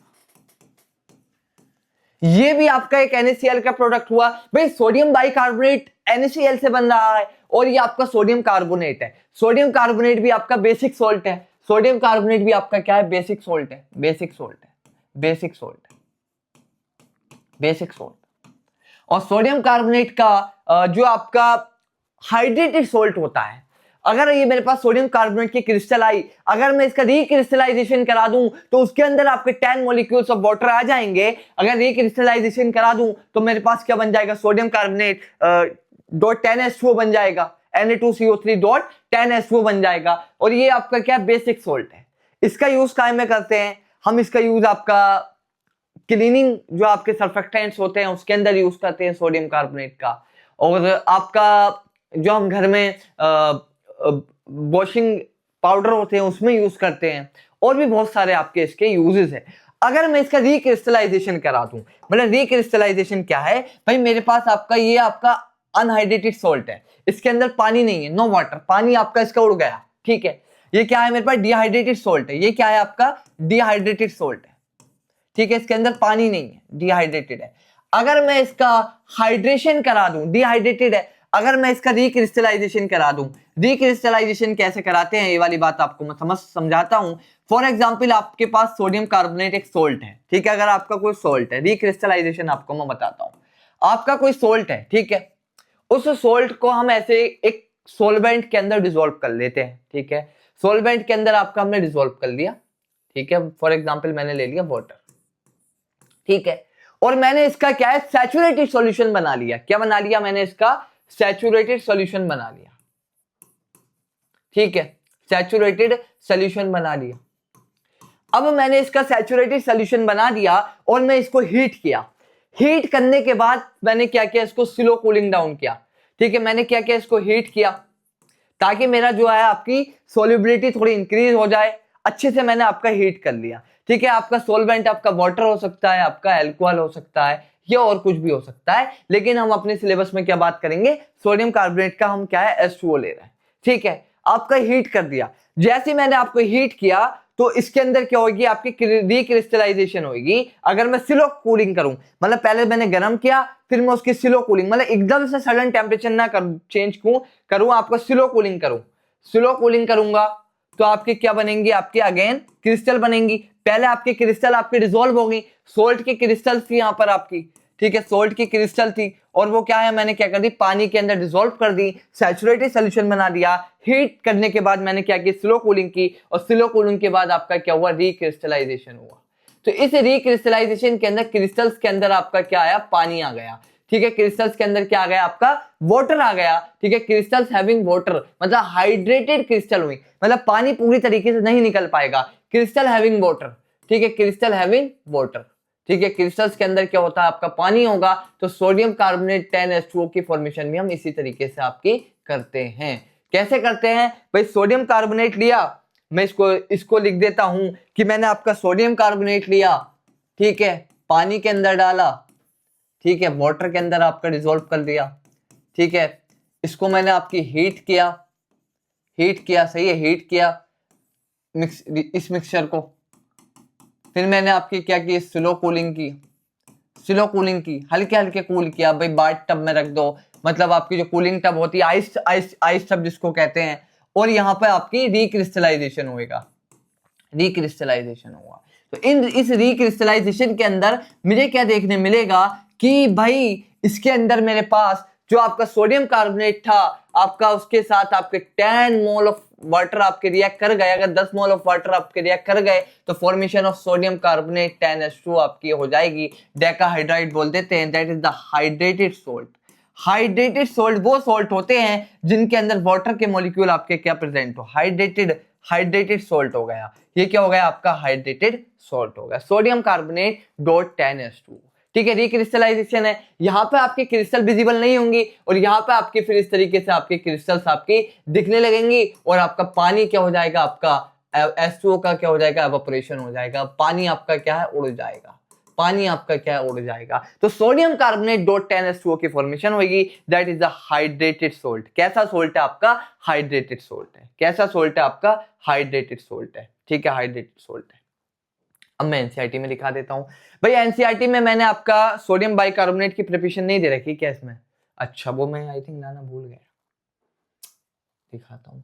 ये भी आपका एक NaCl का प्रोडक्ट हुआ। भाई सोडियम बाइकार्बोनेट NaCl से बन रहा है और ये आपका सोडियम कार्बोनेट है, सोडियम कार्बोनेट भी आपका बेसिक सोल्ट है, सोडियम कार्बोनेट भी आपका क्या है बेसिक सोल्ट है, बेसिक सोल्ट है, बेसिक सोल्ट है, बेसिक सोल्ट। और सोडियम कार्बोनेट का जो आपका हाइड्रेटेड सोल्ट होता है, अगर ये मेरे पास सोडियम कार्बोनेट की क्रिस्टल आई, अगर मैं इसका रिक्रिस्टलाइजेशन करा दूं तो उसके अंदर आपके 10 मॉलिक्यूल्स ऑफ वाटर आ जाएंगे। अगर रिक्रिस्टलाइजेशन करा दूं तो मेरे पास क्या बन जाएगा सोडियम कार्बोनेट डॉट 10H2O बन जाएगा, Na2CO3 डॉट 10H2O बन जाएगा और ये आपका क्या बेसिक सोल्ट है। इसका यूज काय में करते हैं हम, इसका यूज आपका क्लीनिंग जो आपके सर्फेक्टेंट्स होते हैं उसके अंदर यूज करते हैं सोडियम कार्बोनेट का, और आपका जो हम घर में वॉशिंग पाउडर होते हैं उसमें यूज करते हैं, और भी बहुत सारे आपके इसके यूजेस है। अगर मैं इसका रिक्रिस्टलाइजेशन करा दूं, मतलब रिक्रिस्टलाइजेशन क्या है भाई, मेरे पास आपका ये आपका अनहाइड्रेटेड सॉल्ट है, इसके अंदर पानी नहीं है, नो वाटर, पानी आपका इसका उड़ गया, ठीक है। ये क्या है मेरे पास, डिहाइड्रेटेड सॉल्ट है, ये क्या है आपका डिहाइड्रेटेड सॉल्ट है, ठीक है, इसके अंदर पानी नहीं है, डिहाइड्रेटेड है। अगर मैं इसका हाइड्रेशन करा दूं, डिहाइड्रेटेड है, अगर मैं इसका रिक्रिस्टलाइजेशन करा दूं, रिक्रिस्टलाइजेशन कैसे कराते हैं ये वाली बात आपको मैं समझाता हूं। फॉर एग्जांपल आपके पास सोडियम कार्बोनेट एक सोल्ट है, ठीक है, अगर आपका कोई सोल्ट है, रिक्रिस्टलाइजेशन आपको मैं बताता हूं। आपका कोई सोल्ट है, ठीक है, उस सोल्ट को हम ऐसे एक सोलवेंट के अंदर डिसॉल्व कर लेते हैं, ठीक है, सोलवेंट के अंदर आपका हमने डिसॉल्व कर लिया, ठीक है, फॉर एग्जांपल मैंने ले लिया वाटर, ठीक है, और मैंने इसका क्या है सैचुरेटेड सॉल्यूशन बना लिया। क्या बना लिया मैंने, इसका सैचुरेटेड सॉल्यूशन बना लिया, ठीक है, सैचुरेटेड सॉल्यूशन बना लिया। अब मैंने इसका सैचुरेटेड सॉल्यूशन बना दिया और मैं इसको हीट किया, हीट करने के बाद मैंने क्या किया, इसको स्लो कूलिंग डाउन किया, ठीक है, मैंने क्या किया, इसको हीट किया ताकि मेरा जो है आपकी सोल्युबिलिटी थोड़ी इंक्रीज हो जाए, अच्छे से मैंने आपका हीट कर लिया, ठीक है। आपका सोलवेंट आपका वाटर हो सकता है, आपका एल्कोहल हो सकता है, या और कुछ भी हो सकता है, लेकिन हम अपने सिलेबस में क्या बात करेंगे, सोडियम कार्बोनेट का हम क्या है H2O ले रहे हैं, ठीक है। आपका हीट कर दिया, जैसे मैंने आपको हीट किया तो इसके अंदर क्या होगी, आपकी रिक्रिस्टलाइजेशन होगी। अगर मैं स्लो कूलिंग करूं, मतलब पहले मैंने गर्म किया फिर मैं उसकी स्लो कूलिंग, मतलब एकदम से सडन टेम्परेचर ना चेंज करूं, आपको स्लो कूलिंग करूं, स्लो कूलिंग करूंगा तो आपके क्या बनेंगी, आपके अगेन क्रिस्टल बनेंगी। पहले आपके क्रिस्टल आपके डिसॉल्व होगी, सोल्ट की क्रिस्टल थी यहाँ पर आपकी, ठीक है, सोल्ट की क्रिस्टल थी, और वो क्या है मैंने क्या कर दी, पानी के अंदर डिसॉल्व कर दी, सैचुरेटेड सॉल्यूशन बना दिया। हीट करने के बाद मैंने क्या किया, स्लो कूलिंग की, और स्लो कूलिंग के बाद आपका क्या हुआ, रिक्रिस्टलाइजेशन हुआ। तो इस रिक्रिस्टलाइजेशन के अंदर क्रिस्टल्स के अंदर आपका क्या आया, पानी आ गया, ठीक है, क्रिस्टल्स के अंदर क्या आ गया, आपका वाटर आ गया, ठीक है, क्रिस्टल्स हैविंग वाटर, मतलब हाइड्रेटेड क्रिस्टल हुई, मतलब पानी पूरी तरीके से नहीं निकल पाएगा, क्रिस्टल हैविंग वाटर, ठीक है, क्रिस्टल हैविंग वाटर, ठीक है। क्रिस्टल्स के अंदर क्या होता है, आपका पानी होगा, तो सोडियम कार्बोनेट 10H2O की फॉर्मेशन भी हम इसी तरीके से आपकी करते हैं। कैसे करते हैं भाई, सोडियम कार्बोनेट लिया, मैं इसको लिख देता हूं कि मैंने आपका सोडियम कार्बोनेट लिया, ठीक है, पानी के अंदर डाला, ठीक है, वाटर के अंदर आपका डिसॉल्व कर दिया, ठीक है, इसको मैंने आपकी हीट किया, सही है, हीट किया इस मिक्सचर को, फिर मैंने आपकी क्या की, स्लो कूलिंग की, स्लो कूलिंग की, हल्के हल्के कूल किया भाई, बाथ टब में रख दो, मतलब आपकी जो कूलिंग टब होती है, आइस टब जिसको कहते हैं, और यहाँ पे आपकी रिक्रिस्टलाइजेशन होगा, रिक्रिस्टलाइजेशन हुआ। तो इस रिक्रिस्टलाइजेशन के अंदर मुझे क्या देखने मिलेगा कि भाई इसके अंदर मेरे पास जो आपका सोडियम कार्बोनेट था आपका, उसके साथ आपके 10 मोल ऑफ वाटर आपके रिएक्ट कर गए। अगर 10 मोल ऑफ वाटर आपके रिएक्ट कर गए तो formation of sodium carbonate 10H2 आपकी हो जाएगी, डेकाहाइड्राइड बोल देते हैं, that is the hydrated salt. Hydrated salt वो सोल्ट होते हैं जिनके अंदर वाटर के मॉलिक्यूल आपके क्या प्रेजेंट हो, हाइड्रेटेड सोल्ट हो गया, ये क्या हो गया आपका हाइड्रेटेड सोल्ट हो गया, सोडियम कार्बोनेट डॉट 10H2, ठीक है। रिक्रिस्टलाइजेशन है, यहाँ पे आपके क्रिस्टल विजिबल नहीं होंगी, और यहाँ पे आपके फिर इस तरीके से आपके क्रिस्टल्स आपकी दिखने लगेंगी, और आपका पानी क्या हो जाएगा, आपका H2O का क्या हो जाएगा, एवापोरेशन हो जाएगा, पानी आपका क्या है, उड़ जाएगा, पानी आपका क्या है, उड़ जाएगा। तो सोडियम कार्बोनेट डॉट 10H2O की फॉर्मेशन होगी, that is the hydrated salt. कैसा सोल्ट है आपका, हाइड्रेटेड सोल्ट है। कैसा सोल्ट है आपका, हाइड्रेटेड सोल्ट है, ठीक है, हाइड्रेटेड सोल्ट है। अब मैं एनसीईआरटी में दिखा देता हूं भाई, एनसीईआरटी में मैंने आपका सोडियम बाइकार्बोनेट की प्रिपरेशन नहीं दे रखी क्या इसमें, अच्छा वो मैं आई थिंक लाना भूल गया, दिखाता हूं।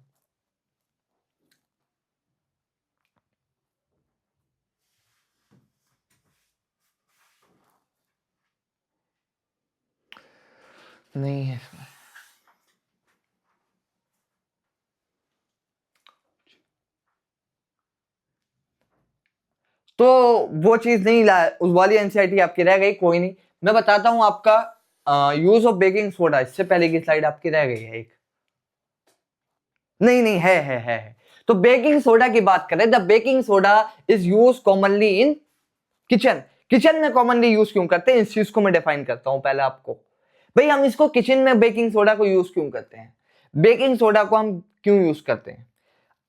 नहीं है इसमें, तो वो चीज नहीं ला, उस वाली एनसीईआरटी आपकी रह गई, कोई नहीं, मैं बताता हूं आपका यूज ऑफ बेकिंग सोडा, इससे पहले की स्लाइड आपकी रह गई है एक, नहीं नहीं है। तो बेकिंग सोडा की बात करें, the baking soda is use commonly in kitchen. Kitchen में कॉमनली यूज क्यों करते हैं, इस चीज को मैं डिफाइन करता हूं पहले आपको। भाई हम इसको किचन में बेकिंग सोडा को यूज क्यों करते हैं, बेकिंग सोडा को हम क्यों यूज करते हैं।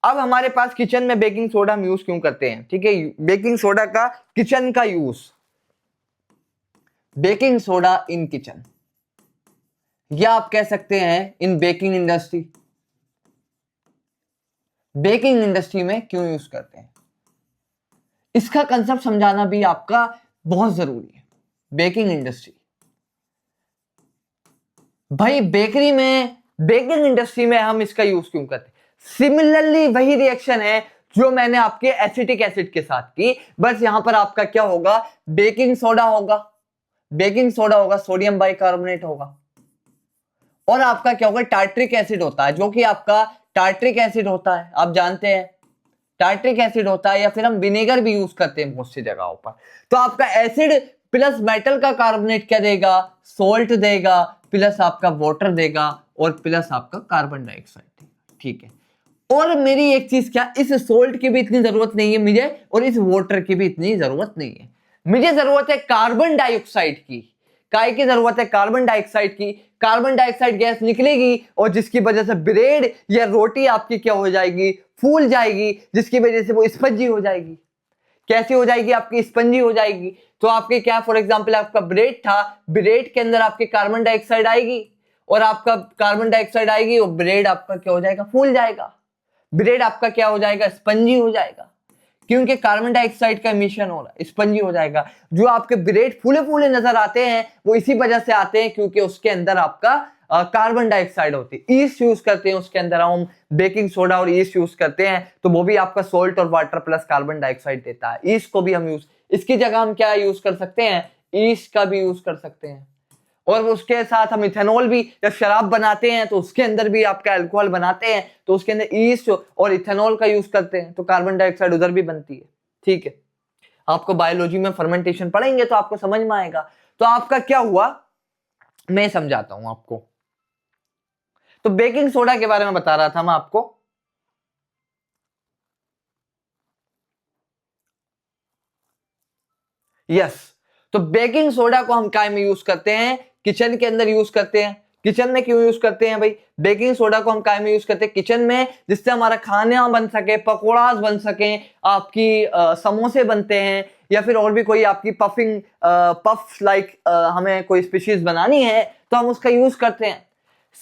अब हमारे पास किचन में बेकिंग सोडा हम यूज क्यों करते हैं, ठीक है, बेकिंग सोडा का किचन का use, baking soda in kitchen, या आप कह सकते हैं इन बेकिंग इंडस्ट्री। बेकिंग इंडस्ट्री में क्यों यूज करते हैं, इसका कंसेप्ट समझाना भी आपका बहुत जरूरी है। बेकिंग इंडस्ट्री, भाई बेकरी में, बेकिंग इंडस्ट्री में हम इसका यूज क्यों करते हैं। सिमिलरली वही रिएक्शन है जो मैंने आपके एसिटिक एसिड के साथ की, बस यहां पर आपका क्या होगा, बेकिंग सोडा होगा, बेकिंग सोडा होगा, सोडियम बाइकार्बोनेट होगा, और आपका क्या होगा, टार्ट्रिक एसिड होता है, जो कि आपका टार्ट्रिक एसिड होता है, आप जानते हैं टार्ट्रिक एसिड होता है, या फिर हम विनेगर भी यूज करते हैं बहुत सी जगहों पर। तो आपका एसिड प्लस मेटल का कार्बोनेट क्या देगा, सोल्ट देगा, प्लस आपका वाटर देगा, और प्लस आपका कार्बन डाइऑक्साइड देगा, ठीक है। और मेरी एक चीज क्या, इस सोल्ट की भी इतनी जरूरत नहीं है मुझे, और इस वाटर की भी इतनी जरूरत नहीं है, मुझे जरूरत है कार्बन डाइऑक्साइड की। काय की जरूरत है, कार्बन डाइऑक्साइड की। कार्बन डाइऑक्साइड गैस निकलेगी और जिसकी वजह से ब्रेड या रोटी आपकी क्या हो जाएगी, फूल जाएगी, जिसकी वजह से वो स्पंजी हो जाएगी। कैसी हो जाएगी, आपकी स्पंजी हो जाएगी। तो आपके क्या, फॉर एग्जांपल आपका ब्रेड था, ब्रेड के अंदर आपके कार्बन डाइऑक्साइड आएगी, और आपका कार्बन डाइऑक्साइड आएगी और ब्रेड आपका क्या हो जाएगा, फूल जाएगा। ब्रेड आपका क्या हो जाएगा, स्पंजी हो जाएगा, क्योंकि कार्बन डाइऑक्साइड का एमिशन हो रहा है, स्पंजी हो जाएगा। जो आपके ब्रेड फूले फूले नजर आते हैं वो इसी वजह से आते हैं क्योंकि उसके अंदर आपका कार्बन डाइऑक्साइड होती है। ईस्ट यूज करते हैं उसके अंदर हम, बेकिंग सोडा और ईस्ट यूज करते हैं, तो वो भी आपका सोल्ट और वाटर प्लस कार्बन डाइऑक्साइड देता है। ईस्ट को भी हम यूज, इसकी जगह हम क्या यूज कर सकते हैं, ईस्ट का भी यूज कर सकते हैं। और उसके साथ हम इथेनॉल भी, जब शराब बनाते हैं तो उसके अंदर भी आपका अल्कोहल बनाते हैं, तो उसके अंदर ईस्ट और इथेनॉल का यूज करते हैं, तो कार्बन डाइऑक्साइड उधर भी बनती है, ठीक है। आपको बायोलॉजी में फर्मेंटेशन पढ़ेंगे तो आपको समझ में आएगा। तो आपका क्या हुआ, मैं समझाता हूं आपको। तो बेकिंग सोडा के बारे में बता रहा था मैं आपको। यस, तो बेकिंग सोडा को हम काय में यूज करते हैं, किचन के अंदर यूज करते हैं। किचन में क्यों यूज करते हैं भाई, बेकिंग सोडा को हम काय में यूज करते हैं, किचन में, जिससे हमारा खाना बन सके, पकौड़ा बन सके, आपकी समोसे बनते हैं, या फिर और भी कोई आपकी पफिंग पफ लाइक हमें कोई स्पीशीज बनानी है तो हम उसका यूज करते हैं।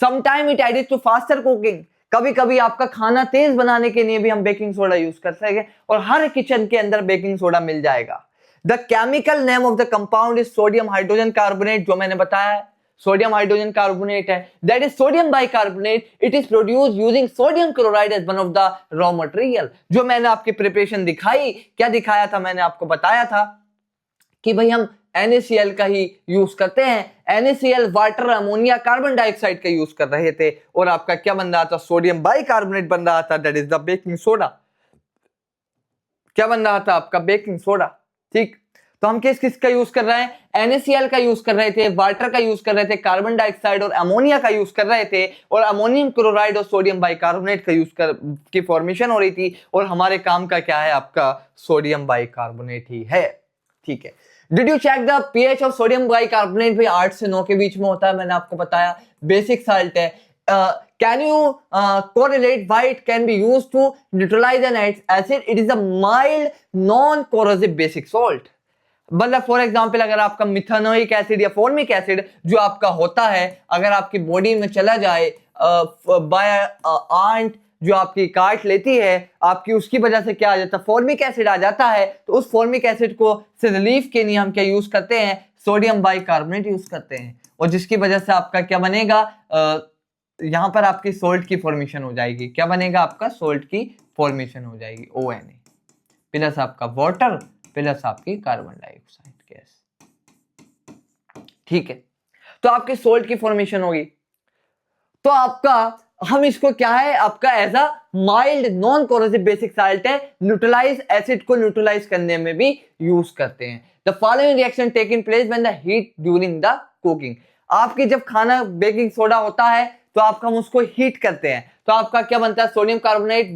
Sometime it added to faster cooking, कभी कभी आपका खाना तेज बनाने के लिए भी हम बेकिंग सोडा यूज कर सकें, और हर किचन के अंदर बेकिंग सोडा मिल जाएगा। The chemical name of the compound is sodium hydrogen carbonate, जो मैंने बताया सोडियम हाइड्रोजन कार्बोनेट है, that is sodium bicarbonate. It is produce using sodium chloride as one of the raw material. जो मैंने आपकी preparation दिखाई, क्या दिखाया था, मैंने आपको बताया था कि भाई हम NaCl का ही यूज करते हैं। NaCl water, ammonia, carbon dioxide का यूज कर रहे थे, और आपका क्या बन रहा था, सोडियम बाइकार्बोनेट बन रहा था, that is the baking soda. क्या बन रहा था आपका, बेकिंग सोडा, ठीक। तो हम किस किस का यूज कर रहे हैं, NaCl का यूज कर रहे थे, वाटर का यूज कर रहे थे, कार्बन डाइऑक्साइड और अमोनिया का यूज कर रहे थे, और अमोनियम क्लोराइड और सोडियम बाइकार्बोनेट का यूज कर की फॉर्मेशन हो रही थी, और हमारे काम का क्या है, आपका सोडियम बाइकार्बोनेट ही है, ठीक है। Did you check the pH of sodium bicarbonate, भाई 8 से 9 के बीच में होता है, मैंने आपको बताया, बेसिक साल्ट है। Can you correlate why it can be used to neutralize an acid? It is a mild non-corrosive basic salt. मतलब फॉर एग्जाम्पल अगर आपका मिथेनोइक एसिड या फॉर्मिक एसिड जो आपका होता है, अगर आपकी बॉडी में चला जाए बाय आंट, जो आपकी काट लेती है आपकी, उसकी वजह से क्या आ जाता है, फॉर्मिक एसिड आ जाता है। तो उस फॉर्मिक एसिड को से रिलीफ के लिए हम क्या यूज करते हैं, सोडियम बाइकार्बोनेट यूज करते हैं, और जिसकी वजह से आपका क्या बनेगा, यहां पर आपकी सोल्ट की फॉर्मेशन हो जाएगी। क्या बनेगा, आपका सोल्ट की फॉर्मेशन हो जाएगी, ONA प्लस आपका वाटर प्लस आपकी कार्बन डाइऑक्साइड गैस, ठीक है। तो आपके सोल्ट की फॉर्मेशन होगी। तो आपका, हम इसको क्या है, आपका as a mild non corrosive basic salt है, न्यूट्रलाइज एसिड को न्यूट्रलाइज करने में भी यूज करते हैं। The following reaction take in place when the heat during the cooking. आपकी जब खाना बेकिंग सोडा होता है तो आपका हम उसको हीट करते हैं, तो आपका क्या बनता है, सोडियम कार्बोनेट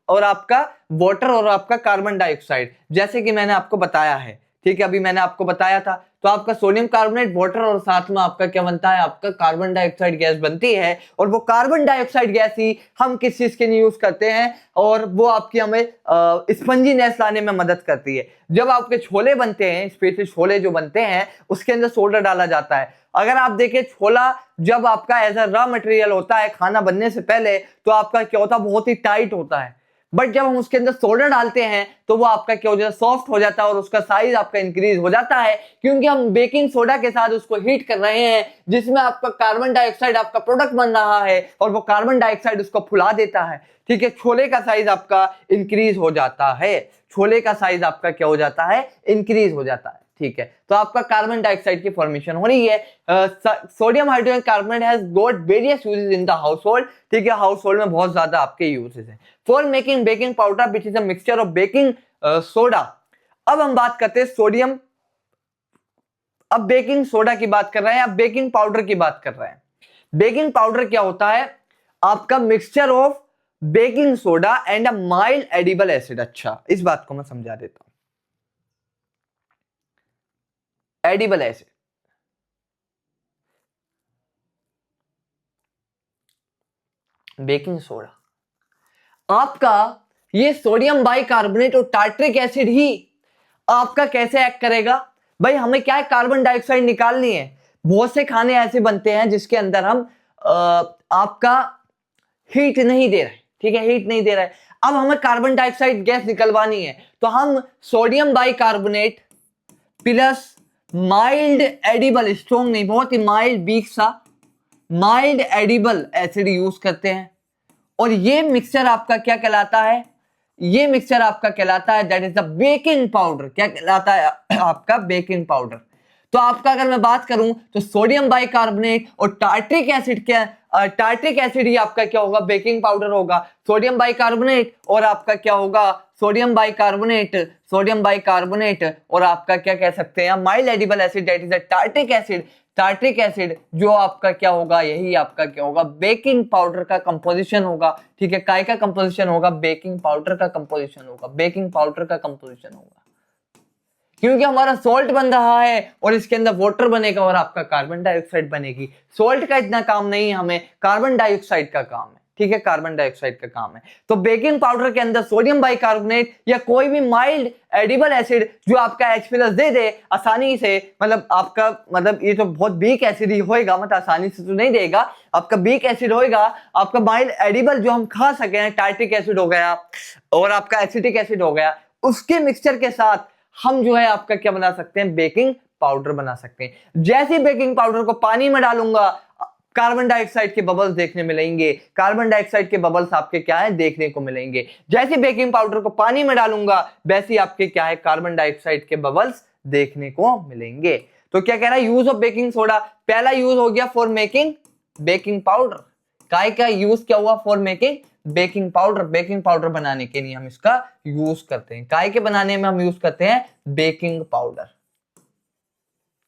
और आपका वाटर और आपका कार्बन डाइऑक्साइड, जैसे कि मैंने आपको बताया है, ठीक है, अभी मैंने आपको बताया था। तो आपका सोडियम कार्बोनेट, वाटर और साथ में आपका क्या बनता है, आपका कार्बन डाइऑक्साइड गैस बनती है। और वो कार्बन डाइऑक्साइड गैस ही हम किस चीज के लिए यूज करते हैं, और वो आपकी हमें स्पंजीनेस लाने में मदद करती है। जब आपके छोले बनते हैं, स्पेशली छोले जो बनते हैं, उसके अंदर सोडा डाला जाता है। अगर आप देखें, छोला जब आपका एज अ रॉ मटेरियल होता है खाना बनने से पहले, तो आपका क्या होता है, बहुत ही टाइट होता है। बट जब हम उसके अंदर सोडा डालते हैं तो वो आपका क्या हो जाता है, सॉफ्ट हो जाता है, और उसका साइज आपका इंक्रीज हो जाता है, क्योंकि हम बेकिंग सोडा के साथ उसको हीट कर रहे हैं, जिसमें आपका कार्बन डाइऑक्साइड आपका प्रोडक्ट बन रहा है, और वो कार्बन डाइऑक्साइड उसको फुला देता है। ठीक है, छोले का साइज आपका इंक्रीज हो जाता है, छोले का साइज आपका क्या हो जाता है, इंक्रीज हो जाता है। ठीक है, तो आपका कार्बन डाइऑक्साइड की फॉर्मेशन हो रही है। Sodium hydrogen carbonate has got various uses in the household. ठीक है, हाउसहोल्ड में बहुत ज्यादा आपके यूजेस हैं for making baking powder which is a mixture of baking soda. अब हम बात करते हैं सोडियम, अब बेकिंग सोडा की बात कर रहे हैं, अब बेकिंग पाउडर की बात कर रहे हैं। बेकिंग पाउडर क्या होता है, आपका mixture of baking soda and a mild edible acid. अच्छा, इस बात को मैं समझा देता हूं। एडिबल एसिड, बेकिंग सोडा, आपका ये सोडियम बाइकार्बोनेट और टार्ट्रिक एसिड ही आपका कैसे एक्ट करेगा। भाई हमें क्या है, कार्बन डाइऑक्साइड निकालनी है। बहुत से खाने ऐसे बनते हैं जिसके अंदर हम आपका हीट नहीं दे रहे, ठीक है, हीट नहीं दे रहे। अब हमें कार्बन डाइऑक्साइड गैस निकलवानी है, तो हम sodium bicarbonate plus mild edible, strong नहीं, बहुत ही माइल्ड, वीक सा माइल्ड एडिबल एसिड यूज करते हैं। और ये मिक्सचर आपका क्या कहलाता है, ये मिक्सचर आपका कहलाता है that is the baking powder. क्या कहलाता है आपका, बेकिंग पाउडर। तो आपका अगर मैं बात करूं तो सोडियम बाइकार्बोनेट और टार्ट्रिक एसिड, क्या टार्ट्रिक एसिड ही आपका क्या होगा, बेकिंग पाउडर होगा। सोडियम बाइकार्बोनेट और आपका क्या होगा, सोडियम बाइकार्बोनेट, सोडियम बाइकार्बोनेट और आपका क्या कह सकते हैं, mild edible acid that is the tartaric acid. Tartaric acid जो आपका क्या होगा, यही आपका क्या होगा, बेकिंग पाउडर का कंपोजिशन होगा। ठीक है, काय का कंपोजिशन होगा, बेकिंग पाउडर का कंपोजिशन होगा, बेकिंग पाउडर का कंपोजिशन होगा, क्योंकि हमारा सॉल्ट बन रहा है और इसके अंदर वाटर बनेगा और आपका कार्बन डाइऑक्साइड बनेगी। सॉल्ट का इतना काम नहीं है हमें, कार्बन डाइऑक्साइड का काम है। ठीक है, कार्बन डाइऑक्साइड का काम है। तो बेकिंग पाउडर के अंदर सोडियम बाइकार्बोनेट या कोई भी माइल्ड एडिबल एसिड जो आपका H+ दे दे आसानी से, मतलब आपका, मतलब ये तो बहुत वीक एसिड ही होएगा, मतलब आसानी से तो नहीं देगा, आपका वीक एसिड होएगा, आपका माइल्ड एडिबल जो हम खा सके, टार्ट्रिक एसिड हो गया और आपका एसिटिक एसिड हो गया, उसके मिक्सचर के साथ हम जो है आपका क्या बना सकते हैं, बेकिंग पाउडर बना सकते हैं। जैसे बेकिंग पाउडर को पानी में डालूंगा, कार्बन डाइऑक्साइड के बबल्स देखने मिलेंगे, कार्बन डाइऑक्साइड के बबल्स आपके क्या है, देखने को मिलेंगे। जैसे बेकिंग पाउडर को पानी में डालूंगा, वैसे ही आपके क्या है, कार्बन डाइऑक्साइड के बबल्स देखने को मिलेंगे। तो क्या कह रहा है, यूज ऑफ बेकिंग सोडा, पहला यूज हो गया फॉर मेकिंग बेकिंग पाउडर। काय का यूज क्या हुआ, for making baking powder. Baking powder बनाने के लिए हम इसका यूज करते हैं। काय के बनाने में हम यूज करते हैं बेकिंग पाउडर।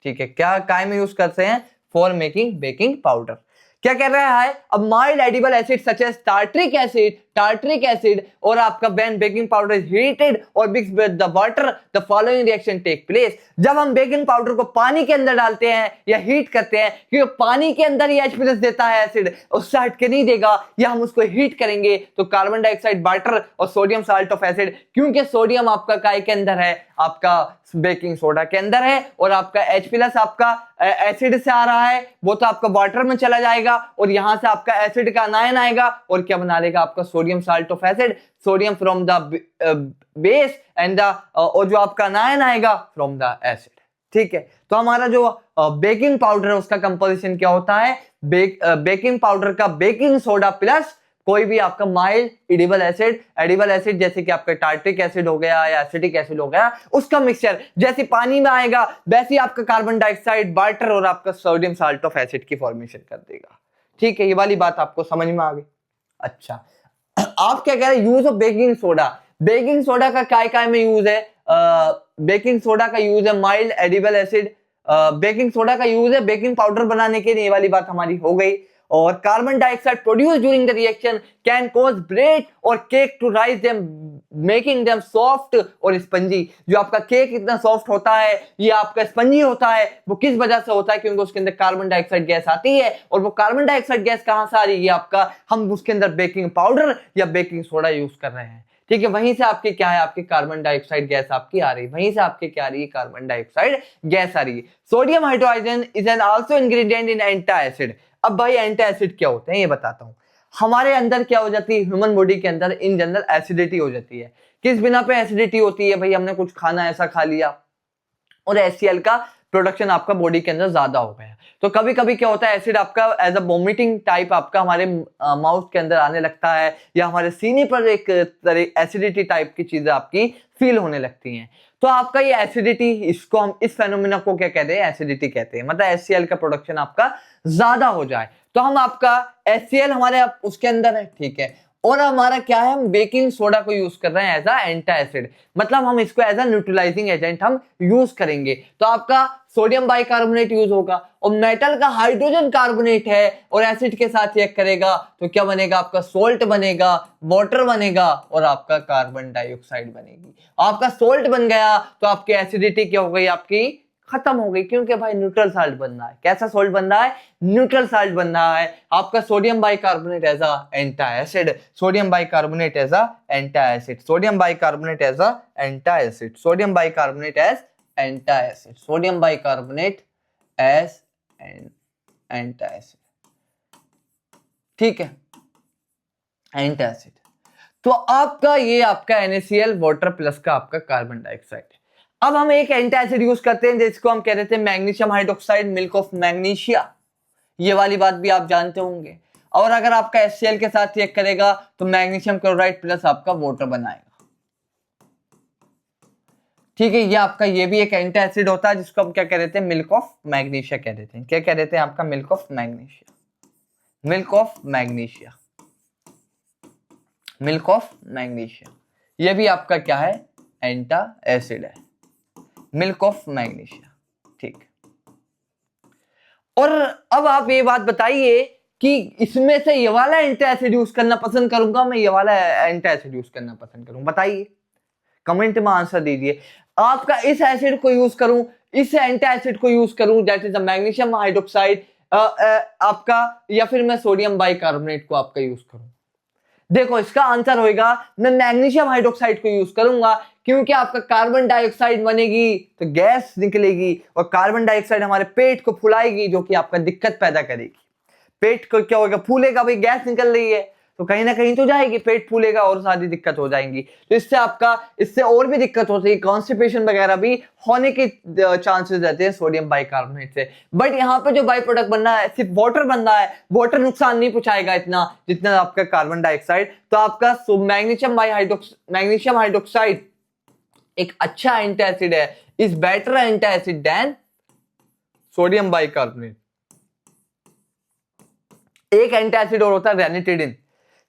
ठीक है, क्या काय में यूज करते हैं, फॉर मेकिंग बेकिंग पाउडर। क्या कह रहा है, अब mild edible acid such as tartaric acid और आपका when baking powder is heated और mixed with the water the following reaction take place. जब हम बेकिंग पाउडर को पानी के अंदर डालते हैं या हीट करते हैं, क्योंकि पानी के अंदर ही H+ देता है एसिड, उससे हटके नहीं देगा, या हम उसको हीट करेंगे तो कार्बन डाइऑक्साइड वाटर और सोडियम साल्ट ऑफ एसिड, क्योंकि सोडियम आपका काय के अंदर है, आपका बेकिंग सोडा के अंदर है, और आपका H+ आपका एसिड से आ रहा है, वो तो आपका वाटर में चला जाएगा और यहां से आपका एसिड का आयन आएगा और क्या बना लेगा, आपका sodium salt of acid, sodium from the base and the, और जो आपका आयन आएगा फ्रॉम द एसिड। ठीक है, तो हमारा जो बेकिंग पाउडर है उसका कंपोजिशन क्या होता है, बेकिंग पाउडर का बेकिंग सोडा प्लस कोई भी आपका माइल्ड एडिबल एसिड जैसे कि आपका टार्ट्रिक एसिड हो गया या एसिटिक एसिड हो गया, उसका मिक्सचर जैसे पानी में आएगा वैसे ही आपका कार्बन डाइऑक्साइड, वाटर और आपका सोडियम साल्ट ऑफ एसिड की फॉर्मेशन कर देगा। ठीक है, ये वाली बात आपको समझ में आ गई। अच्छा, आप क्या कह रहे हैं, use of baking soda. Baking soda का काय में यूज है, बेकिंग सोडा का यूज है mild edible acid, baking soda का यूज है बेकिंग पाउडर बनाने के लिए, ये वाली बात हमारी हो गई। और carbon dioxide produce during the reaction can cause bread और cake to rise them making them soft और स्पंजी। जो आपका केक इतना सॉफ्ट होता है, ये आपका स्पंजी होता है, वो किस वजह से होता है? क्योंकि उसके अंदर कार्बन डाइऑक्साइड गैस आती है। और वो कार्बन डाइऑक्साइड गैस कहां से आ रही है? आपका हम उसके अंदर बेकिंग पाउडर या बेकिंग सोडा यूज कर रहे हैं, ठीक है। वहीं से आपकी क्या है? आपकी कार्बन डाइऑक्साइड गैस आपकी आ रही है, वहीं से आपकी क्या आ रही है? कार्बन डाइऑक्साइड गैस आ रही है। Sodium hydrogen is an also ingredient in antacid. अब भाई एंटासिड क्या होते हैं ये बताता हूं। हमारे अंदर क्या हो जाती है? ह्यूमन बॉडी के अंदर इन जनरल एसिडिटी हो जाती है। किस बिना पे एसिडिटी होती है? भाई हमने कुछ खाना ऐसा खा लिया और HCl का प्रोडक्शन आपका बॉडी के अंदर ज्यादा हो गया, तो कभी कभी क्या होता है? एसिड आपका एज अ वोमिटिंग टाइप आपका हमारे माउथ के अंदर आने लगता है, या हमारे सीने पर एक तरह एसिडिटी टाइप की चीजें आपकी फील होने लगती हैं। तो आपका ये एसिडिटी, इसको हम इस फेनोमेना को क्या कहते हैं? एसिडिटी कहते हैं। मतलब HCl का प्रोडक्शन आपका ज्यादा हो जाए तो हम आपका HCl हमारे उसके अंदर है, ठीक है। और हमारा क्या है? हम बेकिंग सोडा को यूज कर रहे हैं एज अ एंटासिड, मतलब हम इसको एज अ न्यूट्रलाइजिंग एजेंट हम यूज करेंगे। तो आपका सोडियम बाइकार्बोनेट यूज होगा, और मेटल का हाइड्रोजन कार्बोनेट है और एसिड के साथ रिएक्ट करेगा तो क्या बनेगा? आपका सोल्ट बनेगा, वाटर बनेगा और आपका कार्बन डाइऑक्साइड बनेगी। आपका सोल्ट बन गया तो आपकी एसिडिटी क्या हो गई? आपकी खत्म हो गई, क्योंकि भाई न्यूट्रल साल्ट बन रहा है। कैसा सोल्ट बन रहा है? न्यूट्रल साल्ट बन रहा है। आपका sodium bicarbonate as a antacid, sodium bicarbonate as a antacid, sodium bicarbonate as a antacid, sodium bicarbonate as antacid, sodium bicarbonate as antacid, ठीक है, एंटासिड। तो आपका ये आपका NaCl वाटर प्लस का आपका कार्बन डाइऑक्साइड। अब हम एक एंटासिड यूज करते हैं जिसको हम कहते थे magnesium hydroxide, milk of magnesia. ये वाली बात भी आप जानते होंगे। और अगर आपका HCl के साथ रिएक्ट करेगा तो मैग्नीशियम क्लोराइड प्लस आपका वाटर बनाएगा, ठीक है। ये आपका ये भी एक एंटासिड होता है जिसको हम क्या कह रहे थे? मिल्क ऑफ मैग्नीशिया कह देते हैं। क्या कह देते हैं? आपका milk of magnesia, milk of magnesia, milk of magnesia. ये भी आपका क्या है? एंटासिड है, मिल्क ऑफ मैग्नीशिया, ठीक। और अब आप ये बात बताइए कि इसमें से ये वाला एंटासिड यूज करना पसंद करूंगा, मैं ये वाला एंटासिड यूज करना पसंद करूंगा? बताइए, कमेंट में आंसर दीजिए। आपका इस एसिड को यूज करूं, इस एंटासिड को यूज करूं that is the magnesium hydroxide आपका, या फिर मैं सोडियम बाइकार्बोनेट को आपका यूज करूं? देखो इसका आंसर होगा मैं मैग्नीशियम हाइड्रोक्साइड को यूज करूंगा, क्योंकि आपका कार्बन डाइऑक्साइड बनेगी तो गैस निकलेगी, और कार्बन डाइऑक्साइड हमारे पेट को फुलाएगी जो कि आपका दिक्कत पैदा करेगी। पेट को क्या होगा? फूलेगा, भाई गैस निकल रही है तो कहीं ना कहीं तो जाएगी, पेट फूलेगा और सारी दिक्कत हो जाएंगी। तो इससे आपका, इससे और भी दिक्कत होती है, कॉन्स्टिपेशन वगैरह भी होने के चांसेस रहते हैं सोडियम बाइकार्बोनेट से। बट यहाँ पे जो बाई प्रोडक्ट बन रहा है सिर्फ वाटर बन रहा है, वाटर नुकसान नहीं पहुंचाएगा इतना जितना आपका कार्बन डाइऑक्साइड। तो आपका मैग्नीशियम हाइड्रोक्साइड एक अच्छा एंटासिड है, is better antacid than sodium bicarbonate. एक एंटासिड और होता है रेनिटिडिन।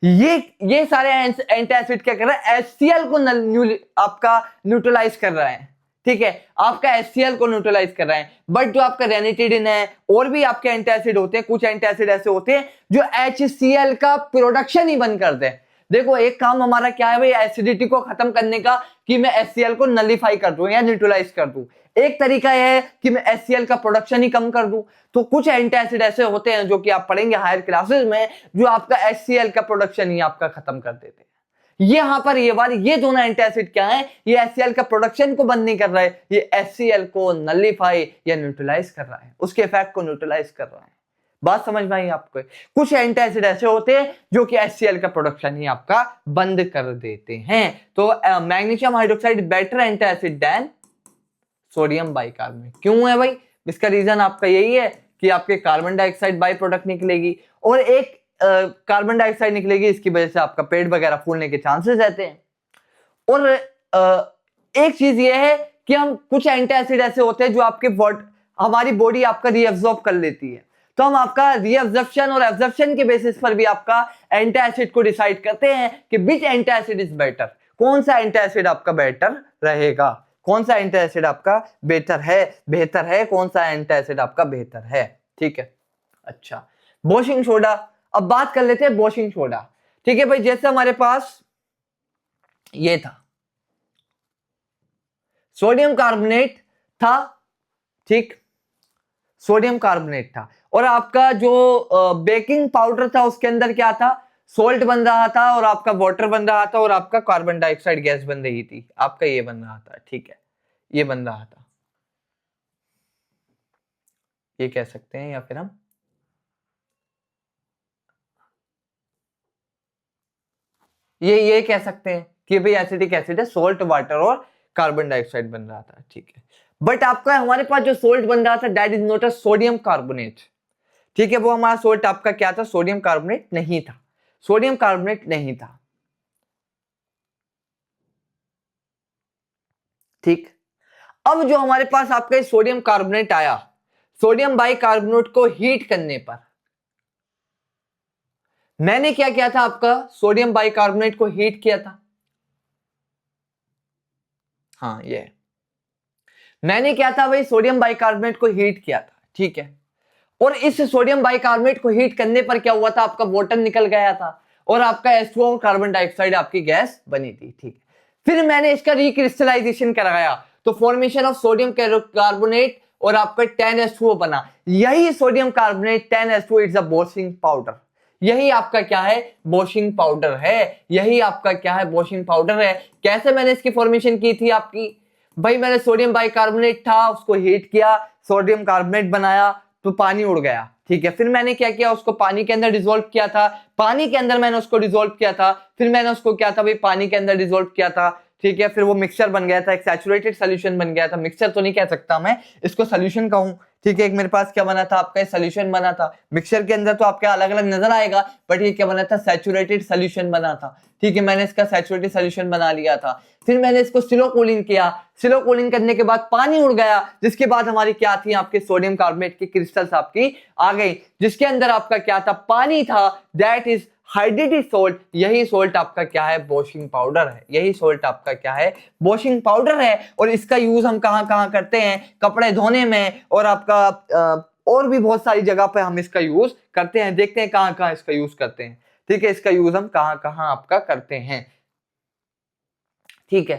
ये सारे एंटासिड क्या कर रहे हैं? HCl को आपका न्यूट्रलाइज कर रहा है, ठीक है, आपका HCl को न्यूट्रलाइज कर रहे हैं। बट जो आपका रेनिटिडिन है, और भी आपके एंटासिड होते हैं, कुछ एंटासिड ऐसे होते हैं जो HCl का प्रोडक्शन ही बंद कर दे। देखो एक काम हमारा क्या है भाई, एसिडिटी को खत्म करने का, कि मैं HCl को नलिफाई कर दूं या न्यूट्रलाइज कर दूं। एक तरीका यह है कि मैं HCl का प्रोडक्शन ही कम कर दूं। तो कुछ एंटासिड ऐसे होते हैं जो कि आप पढ़ेंगे हायर क्लासेस में, जो आपका HCl का प्रोडक्शन ही आपका खत्म कर देते हैं। यहां पर ये दोनों एंटासिड क्या है? ये HCl का प्रोडक्शन को बंद नहीं कर रहा है, ये HCl को नलिफाई या न्यूट्रलाइज कर रहा है, उसके इफेक्ट को न्यूट्रलाइज कर रहा है। बात समझ में आई आपको? कुछ एंटासिड ऐसे होते हैं जो कि HCl का प्रोडक्शन ही आपका बंद कर देते हैं। तो magnesium hydroxide better antacid than sodium bicarbonate. क्यों है भाई? इसका रीजन आपका यही है कि आपके कार्बन डाइऑक्साइड बाई प्रोडक्ट निकलेगी, और एक कार्बन डाइऑक्साइड निकलेगी, इसकी वजह से आपका पेट वगैरह फूलने के चांसेस रहते हैं। और एक चीज ये है कि हम कुछ एंटासिड ऐसे होते हैं जो आपके हमारी बॉडी आपका रीअब्सॉर्ब कर लेती है। तो हम आपका रीअब्जॉर्प्शन और एब्जॉर्प्शन के बेसिस पर भी आपका एंटासिड को डिसाइड करते हैं कि विच एंटासिड इज बेटर, कौन सा एंटासिड आपका बेटर रहेगा, कौन सा एंटासिड आपका बेहतर है, कौन सा एंटासिड आपका बेहतर है, ठीक है। अच्छा, वॉशिंग सोडा। अब बात कर लेते हैं वॉशिंग सोडा। ठीक है भाई, जैसे हमारे पास ये था सोडियम कार्बोनेट था, ठीक, सोडियम कार्बोनेट था, और आपका जो बेकिंग पाउडर था उसके अंदर क्या था, सोल्ट बन रहा था, और आपका वाटर बन रहा था, और आपका कार्बन डाइऑक्साइड गैस बन रही थी, आपका ये बन रहा था। ठीक है, ये बन रहा था, ये कह सकते हैं, या फिर हम ये कह सकते हैं कि भाई एसिटिक एसिड है, सोल्ट वाटर और कार्बन डाइऑक्साइड बन रहा था। ठीक है, बट आपका हमारे पास जो सोल्ट बन रहा था that is not a sodium carbonate. ठीक है, वो हमारा सोल्ट आपका क्या था, सोडियम कार्बोनेट नहीं था, सोडियम कार्बोनेट नहीं था। ठीक, अब जो हमारे पास आपका सोडियम कार्बोनेट आया, सोडियम बाइकार्बोनेट को हीट करने पर मैंने क्या किया था, आपका सोडियम बाइकार्बोनेट को हीट किया था। हाँ, ये मैंने क्या था भाई, सोडियम बाइकार्बोनेट को हीट किया था। ठीक है, और इस सोडियम बाइकार्बोनेट को हीट करने पर क्या हुआ था, आपका वाटर निकल गया था, और आपका H2O और कार्बन डाइऑक्साइड आपकी गैस बनी थी। ठीक है, फिर मैंने इसका रिक्रिस्टलाइजेशन कराया, तो फॉर्मेशन ऑफ सोडियम कार्बोनेट और आपका 10H2O बना। यही sodium carbonate 10H2O is a washing powder. यही आपका क्या है, वॉशिंग पाउडर है। यही आपका क्या है, वॉशिंग पाउडर है। कैसे मैंने इसकी फॉर्मेशन की थी आपकी, भाई मैंने सोडियम बाइकार्बोनेट था उसको हीट किया, सोडियम कार्बोनेट बनाया, तो पानी उड़ गया। ठीक है, फिर मैंने क्या किया, उसको पानी के अंदर डिसोल्व किया था, पानी के अंदर मैंने उसको डिसोल्व किया था, फिर मैंने उसको क्या था भाई, पानी के अंदर डिसोल्व किया था। ठीक है, फिर वो मिक्सचर बन गया था, एक सैचुरेटेड सोल्यूशन बन गया था। मिक्सचर तो नहीं कह सकता मैं, इसको सोल्यूशन कहूं। ठीक है, एक मेरे पास क्या बना था, आपका सोल्यूशन बना था। मिक्सचर के अंदर तो आपका अलग अलग नजर आएगा, बट ये क्या बना था, सैचुरेटेड सोल्यूशन बना था। ठीक है, मैंने इसका सैचुरेटेड सोल्यूशन बना लिया था। फिर मैंने इसको स्लो कूलिंग किया, स्लो कूलिंग करने के बाद पानी उड़ गया, जिसके बाद हमारी क्या थी, आपके सोडियम कार्बोनेट की क्रिस्टल्स आपकी आ गई, जिसके अंदर आपका क्या था, पानी था, दैट इज हाइड्रेटेड सोल्ट। यही सोल्ट आपका क्या है, वॉशिंग पाउडर है। यही सोल्ट आपका क्या है, वॉशिंग पाउडर है। और इसका यूज हम कहां कहां करते हैं, कपड़े धोने में, और आपका और भी बहुत सारी जगह पे हम इसका यूज करते हैं। देखते हैं कहां कहां इसका यूज करते हैं। ठीक है, इसका यूज हम कहां कहां आपका करते हैं। ठीक है,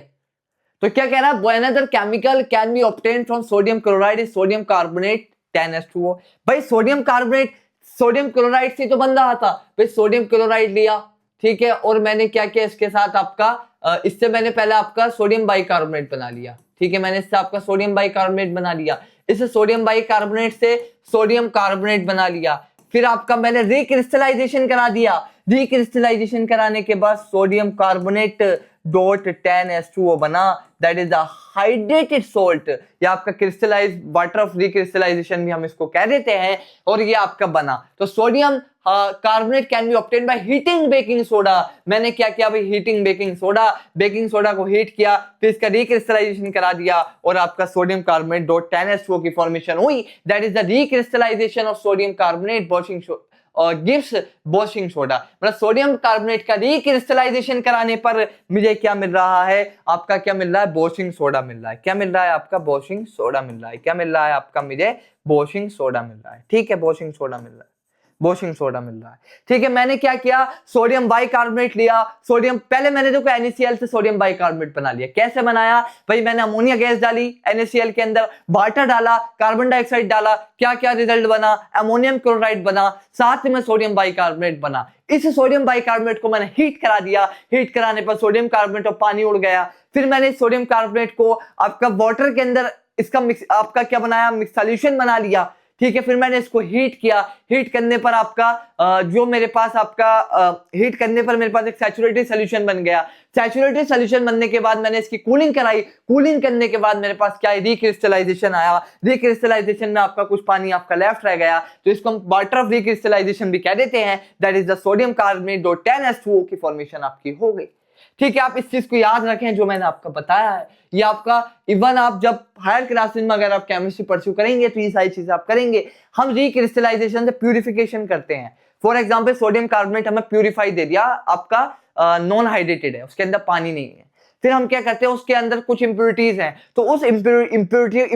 तो क्या कह रहा है, another chemical can be obtained from sodium chloride is sodium carbonate 10H2O। भाई सोडियम कार्बोनेट सोडियम क्लोराइड से तो बन रहा था, भाई सोडियम क्लोराइड लिया, ठीक है, और मैंने क्या किया इसके साथ आपका इससे मैंने पहले आपका सोडियम बाइकार्बोनेट बना लिया। ठीक है, मैंने इससे आपका सोडियम बाइकार्बोनेट बना लिया, इस सोडियम बाइकार्बोनेट से सोडियम कार्बोनेट बना लिया, फिर आपका मैंने रिक्रिस्टलाइजेशन करा दिया। रिक्रिस्टलाइजेशन कराने के बाद सोडियम कार्बोनेट डॉट 10H2O बना, that is the hydrated salt, या आपका क्रिस्टलाइज वाटर ऑफ रिक्रिस्टलाइजेशन भी हम इसको कह देते हैं, और ये आपका बना। तो sodium carbonate can be obtain by heating baking soda. मैंने क्या किया भाई, हीटिंग बेकिंग सोडा को हीट किया, फिर इसका रिक्रिस्टलाइजेशन करा दिया, और आपका सोडियम कार्बोनेट डॉट 10H2O की फॉर्मेशन हुई, that is the recrystallisation of sodium carbonate washing और गिव्स वॉशिंग सोडा। मतलब सोडियम कार्बोनेट का रिक्रिस्टलाइजेशन कराने पर मुझे क्या मिल रहा है, आपका क्या मिल रहा है, वॉशिंग सोडा मिल रहा है। क्या मिल रहा है आपका, वॉशिंग सोडा मिल रहा है। क्या मिल रहा है आपका, मुझे वॉशिंग सोडा मिल रहा है। ठीक है, वॉशिंग सोडा मिल रहा है, वॉशिंग सोडा मिल रहा है। ठीक है, मैंने क्या किया, सोडियम बाइकार्बोनेट लिया, सोडियम पहले मैंने देखो NaCl से सोडियम बाइकार्बोनेट बना लिया। कैसे बनाया भाई, मैंने अमोनिया गैस डाली NaCl के अंदर, वाटर डाला, कार्बन डाइऑक्साइड डाला, क्या क्या रिजल्ट बना, अमोनियम क्लोराइड बना, साथ में सोडियम बाइकार्बोनेट बना। इस सोडियम बाइकार्बोनेट को मैंने हीट करा दिया, हीट कराने पर सोडियम कार्बोनेट और पानी उड़ गया। फिर मैंने सोडियम कार्बोनेट को आपका वाटर के अंदर इसका मिक्स आपका क्या बनाया, मिक्स सॉल्यूशन बना लिया। ठीक है, फिर मैंने इसको हीट किया, हीट करने पर आपका जो मेरे पास आपका हीट करने पर मेरे पास एक सैचुरेटेड सॉल्यूशन बन गया। सैचुरेटेड सॉल्यूशन बनने के बाद मैंने इसकी कूलिंग कराई, कूलिंग करने के बाद मेरे पास क्या है, रिक्रिस्टलाइजेशन आया। रिक्रिस्टलाइजेशन में आपका कुछ पानी आपका लेफ्ट रह गया, तो इसको हम वाटर ऑफ रिक्रिस्टलाइजेशन भी कह देते हैं, that is the sodium carbonate dot 10H2O की फॉर्मेशन आपकी हो गई। ठीक है, आप इस चीज को याद रखें जो मैंने आपको बताया है। ये आपका इवन आप जब हायर क्लासेस में अगर आप केमिस्ट्री परस्यू करेंगे तो ये सारी चीजें आप करेंगे। हम रिक्रिस्टलाइजेशन से प्यूरिफिकेशन करते हैं। फॉर एग्जांपल सोडियम कार्बोनेट हमें प्यूरिफाई दे दिया, आपका नॉन हाइड्रेटेड है, उसके अंदर पानी नहीं है। फिर हम क्या करते हैं, उसके अंदर कुछ इंप्योरिटीज हैं, तो उस इंप्योरिटीज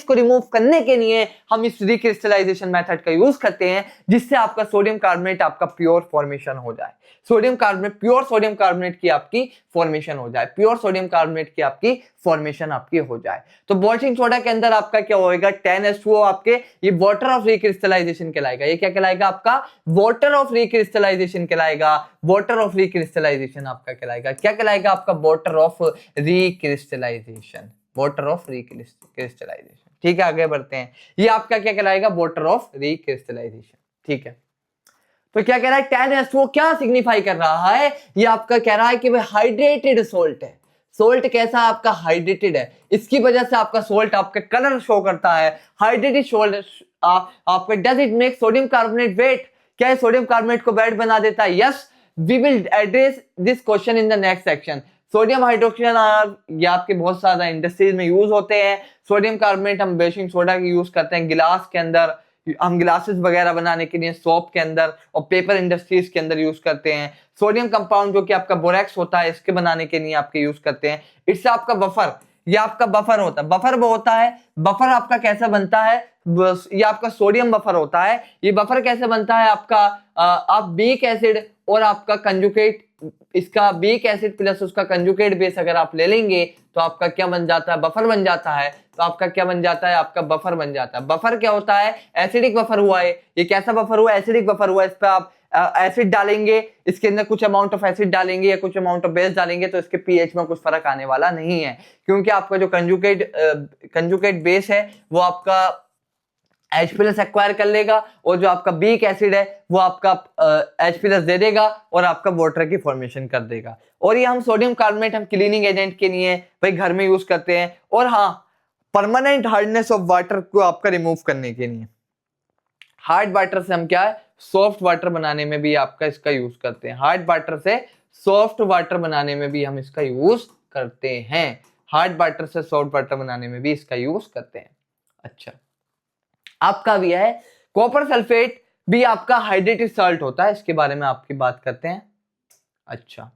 को रिमूव करने के लिए हम इस रिक्रिस्टलाइजेशन मेथड का यूज करते हैं, जिससे आपका सोडियम कार्बोनेट आपका प्योर फॉर्मेशन हो जाए, sodium carbonate, pure sodium carbonate की आपकी फॉर्मेशन हो जाए, प्योर सोडियम कार्बोनेट की आपकी फॉर्मेशन आपकी हो जाए। तो वॉशिंग सोडा के अंदर आपका क्या होएगा, 10H2O आपके ये वाटर ऑफ रिक्रिस्टलाइजेशन कहलाएगा। ये क्या कहलाएगा आपका, वाटर ऑफ रिक्रिस्टलाइजेशन कहलाएगा, वाटर ऑफ रिक्रिस्टलाइजेशन आपका कहलाएगा। क्या कहलाएगा आपका, water of recrystallisation, water of recrystallisation. ठीक है, आगे बढ़ते हैं। ये आपका क्या कहलाएगा, वाटर ऑफ रिक्रिस्टलाइजेशन। ठीक है, तो क्या कह रहा है, 10H2O क्या सिग्निफाई कर रहा है, ये आपका कह रहा है कि भाई हाइड्रेटेड सोल्ट है। सोल्ट कैसा आपका, हाइड्रेटेड है, इसकी वजह से आपका सोल्ट आपका कलर शो करता है। हाइड्रेटेड सोल्ट आपका, does it make sodium carbonate wet, क्या सोडियम कार्बोनेट को वेट बना देता है? Yes, we will address this question in the next section. Sodium hydroxide ये आपके बहुत सारा इंडस्ट्रीज में यूज होते हैं। सोडियम कार्बोनेट हम बेकिंग सोडा की यूज करते हैं गिलास के अंदर, हम ग्लासेस वगैरह बनाने के लिए, सोप के अंदर और पेपर इंडस्ट्रीज के अंदर यूज करते हैं। सोडियम कंपाउंड जो कि आपका बोरेक्स होता है, इसके बनाने के लिए आपके यूज करते हैं। इट्स आपका बफर, ये आपका बफर होता है, बफर वो होता है। बफर आपका कैसा बनता है, ये आपका सोडियम बफर होता है। ये बफर कैसे बनता है आपका, आप बीक एसिड और आपका कंजुगेट, इसका बीक एसिड प्लस उसका कंजुगेट बेस अगर आप ले लेंगे तो आपका क्या बन जाता है, बफर बन जाता है। तो आपका क्या बन जाता है, आपका बफर बन जाता है। बफर क्या होता है, एसिडिक बफर हुआ है। ये कैसा बफर हुआ, एसिडिक बफर हुआ। इस पे आप एसिड डालेंगे, इसके अंदर कुछ अमाउंट ऑफ एसिड डालेंगे या कुछ अमाउंट ऑफ बेस डालेंगे तो इसके पीएच में कुछ फर्क आने वाला नहीं है, क्योंकि आपका जो कंजुगेट बेस है वो आपका H+ एक्वायर कर लेगा और जो आपका बीक एसिड है वो आपका H+ दे देगा और आपका वाटर की फॉर्मेशन कर देगा। और ये हम सोडियम कार्बोनेट हम क्लीनिंग एजेंट के लिए भाई घर में यूज करते हैं। और हाँ, परमानेंट हार्डनेस ऑफ वाटर को आपका रिमूव करने के लिए, हार्ड वाटर से हम क्या है, सॉफ्ट वाटर बनाने में भी आपका इसका यूज करते हैं। हार्ड वाटर से सॉफ्ट वाटर बनाने में भी हम इसका यूज करते हैं। हार्ड वाटर से सॉफ्ट वाटर बनाने में भी इसका यूज करते हैं। अच्छा, आपका भी है कॉपर सल्फेट भी आपका हाइड्रेटेड सॉल्ट होता है, इसके बारे में आपकी बात करते हैं। अच्छा,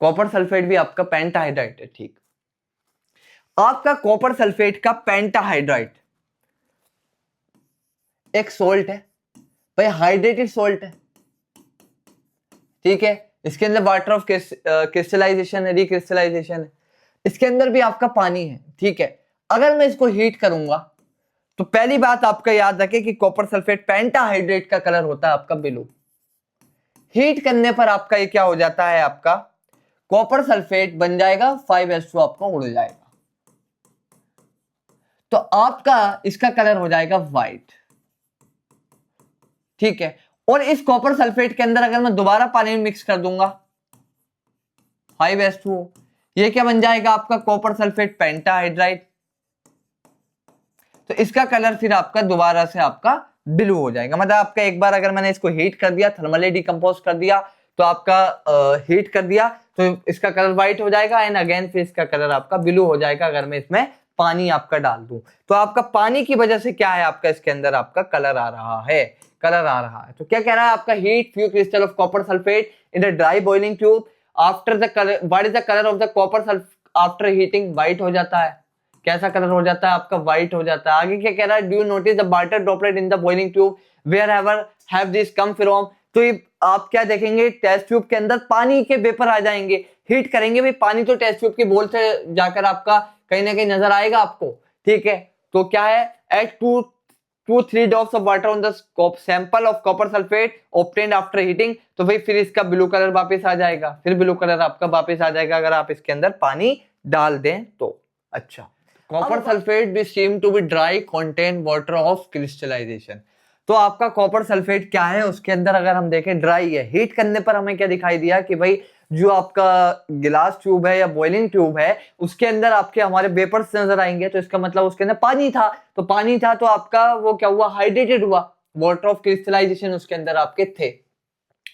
कॉपर सल्फेट भी आपका पेंटाहाइड्राइट है। ठीक, आपका कॉपर सल्फेट का पेंटाहाइड्राइट एक सोल्ट है भाई, हाइड्रेटेड सोल्ट है। ठीक है, इसके अंदर वाटर ऑफ क्रिस्टलाइजेशन है, रिक्रिस्टलाइजेशन है। इसके अंदर भी आपका पानी है। ठीक है, अगर मैं इसको हीट करूंगा तो पहली बात आपका याद रखें कि कॉपर सल्फेट पेंटाहाइड्रेट का कलर होता है आपका ब्लू। हीट करने पर आपका ये क्या हो जाता है, आपका कॉपर सल्फेट बन जाएगा 5H2 आपका उड़ जाएगा, तो आपका इसका कलर हो जाएगा व्हाइट। ठीक है, और इस कॉपर सल्फेट के अंदर अगर मैं दोबारा पानी में मिक्स कर दूंगा 5H2O, ये क्या बन जाएगा आपका कॉपर सल्फेट पेंटाहाइड्राइट। तो इसका कलर फिर आपका दोबारा से आपका ब्लू हो जाएगा। मतलब आपका एक बार अगर मैंने इसको हीट कर दिया, थर्मली डिकम्पोज कर दिया, तो आपका हीट कर दिया तो इसका कलर व्हाइट हो जाएगा एंड अगेन फिर इसका कलर आपका ब्लू हो जाएगा अगर मैं इसमें पानी आपका डाल दूं। तो आपका पानी की वजह से क्या है, आपका इसके अंदर आपका कलर आ रहा है, कलर आ रहा है। तो क्या कह रहा है आपका, heat few crystal of copper sulphate in the dry boiling tube after the colour, what is the colour of the copper sulphate after heating, white हो जाता है। कैसा कलर हो जाता है आपका, व्हाइट हो जाता है। आगे क्या कह रहा है, do you notice the water droplet in the boiling tube where ever have this come from. तो ये आप क्या देखेंगे, टेस्ट ट्यूब के अंदर पानी के वेपर आ जाएंगे। हीट करेंगे भाई, पानी तो टेस्ट ट्यूब की बोल से जाकर आपका कहीं ना कहीं नजर आएगा आपको। ठीक है, तो क्या है, eight 2-3 drops of water on the sample of copper sulfate obtained after heating, तो भाई फिर इसका ब्लू कलर वापस आ जाएगा, फिर ब्लू कलर आपका वापस आ जाएगा अगर आप इसके अंदर पानी डाल दें तो। अच्छा, कॉपर सल्फेट भी seem to be dry contain water of crystallisation. तो आपका कॉपर सल्फेट क्या है, उसके अंदर अगर हम देखें ड्राई है। हीट करने पर हमें क्या दिखाई दिया कि भाई जो आपका गिलास ट्यूब है या बॉइलिंग ट्यूब है उसके अंदर आपके हमारे वेपर्स नजर आएंगे, तो इसका मतलब उसके अंदर पानी था। तो पानी था तो आपका वो क्या हुआ, हाइड्रेटेड हुआ, वाटर ऑफ क्रिस्टलाइजेशन उसके अंदर आपके थे।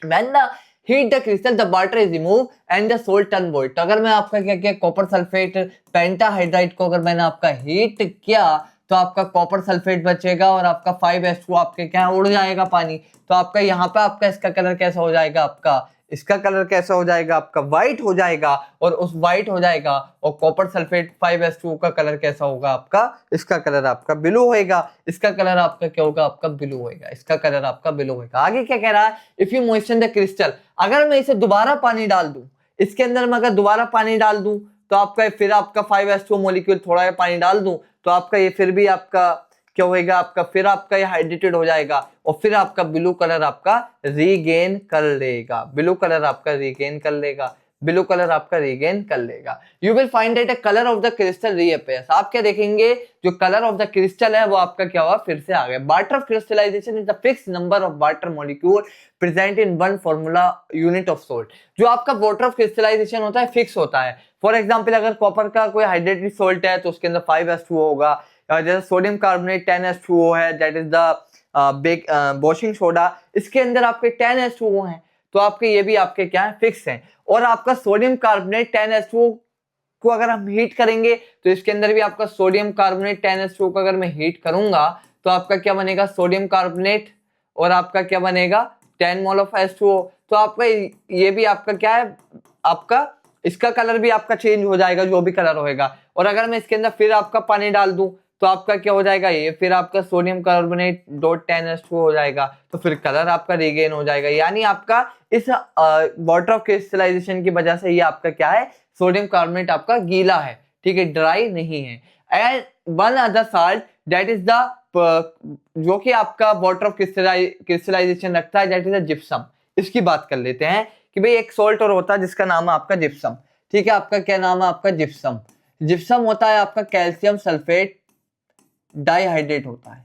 When the heat the crystal, the water is removed and the salt turn void। तो अगर मैं आपका क्या किया, कॉपर सल्फेट पेंटाहाइड्राइट को अगर मैंने आपका हीट किया तो आपका कॉपर सल्फेट बचेगा और आपका 5H2 आपके क्या उड़ जाएगा पानी। तो आपका यहाँ पे आपका इसका कलर कैसा हो जाएगा, आपका इसका कलर कैसा हो जाएगा आपका व्हाइट हो जाएगा, और उस व्हाइट हो जाएगा। और कॉपर सल्फेट 5s2 का कलर कैसा होगा आपका, इसका कलर आपका ब्लू होएगा, इसका कलर आपका क्या होगा आपका ब्लू होएगा, इसका कलर आपका ब्लू होएगा। आगे क्या कह रहा है, if you moisture the crystal, अगर मैं इसे दोबारा पानी डाल दूं, इसके अंदर मैं अगर दोबारा पानी डाल दूं तो आपका फिर आपका 5s2 मॉलिक्यूल थोड़ा पानी डाल दूं तो आपका ये फिर भी आपका क्या होएगा आपका, फिर आपका ये हाइड्रेटेड हो जाएगा और फिर आपका ब्लू कलर आपका रीगेन कर लेगा, ब्लू कलर आपका रीगेन कर लेगा, ब्लू कलर आपका रीगेन कर लेगा। You will find that the colour of the crystal reappears, आप क्या देखेंगे, जो कलर ऑफ द क्रिस्टल है वो आपका क्या हुआ, फिर से आ गया। Water of crystallisation is the fixed number of water molecule present in one formula unit of salt. जो आपका वाटर ऑफ क्रिस्टलाइजेशन होता है फिक्स होता है। फॉर एग्जाम्पल अगर कॉपर का कोई हाइड्रेटेड सोल्ट है तो उसके अंदर 5s2 होगा, जैसे सोडियम कार्बोनेट 10s2O है, that is the washing soda, इसके अंदर आपके 10s2O हैं, तो आपके ये भी आपके क्या है, फिक्स हैं। और आपका सोडियम कार्बोनेट 10s2O को अगर हम हीट करेंगे तो इसके अंदर भी आपका सोडियम कार्बोनेट 10s2O को अगर मैं हीट करूंगा तो आपका क्या बनेगा, सोडियम कार्बोनेट, और आपका क्या बनेगा 10 मोल ऑफ H2O। तो आपका ये भी आपका क्या है, आपका इसका कलर भी आपका चेंज हो जाएगा, जो भी कलर होएगा। और अगर मैं इसके अंदर फिर आपका पानी डाल दूं तो आपका क्या हो जाएगा, ये फिर आपका सोडियम कार्बोनेट डॉट 10s2 हो जाएगा, तो फिर कलर आपका रिगेन हो जाएगा। यानी आपका इस वाटर ऑफ क्रिस्टलाइजेशन की वजह से ये आपका क्या है, सोडियम कार्बोनेट आपका गीला है, ठीक है, ड्राई नहीं है। And one other salt that is the जो कि आपका वाटर ऑफ क्रिस्टलाइजेशन रखता है, दैट इज द जिप्सम। इसकी बात कर लेते हैं कि भाई एक सॉल्ट और होता है जिसका नाम है आपका जिप्सम, ठीक है, आपका क्या नाम है आपका जिप्सम। जिप्सम होता है आपका कैल्शियम सल्फेट डाइहाइड्रेट होता है,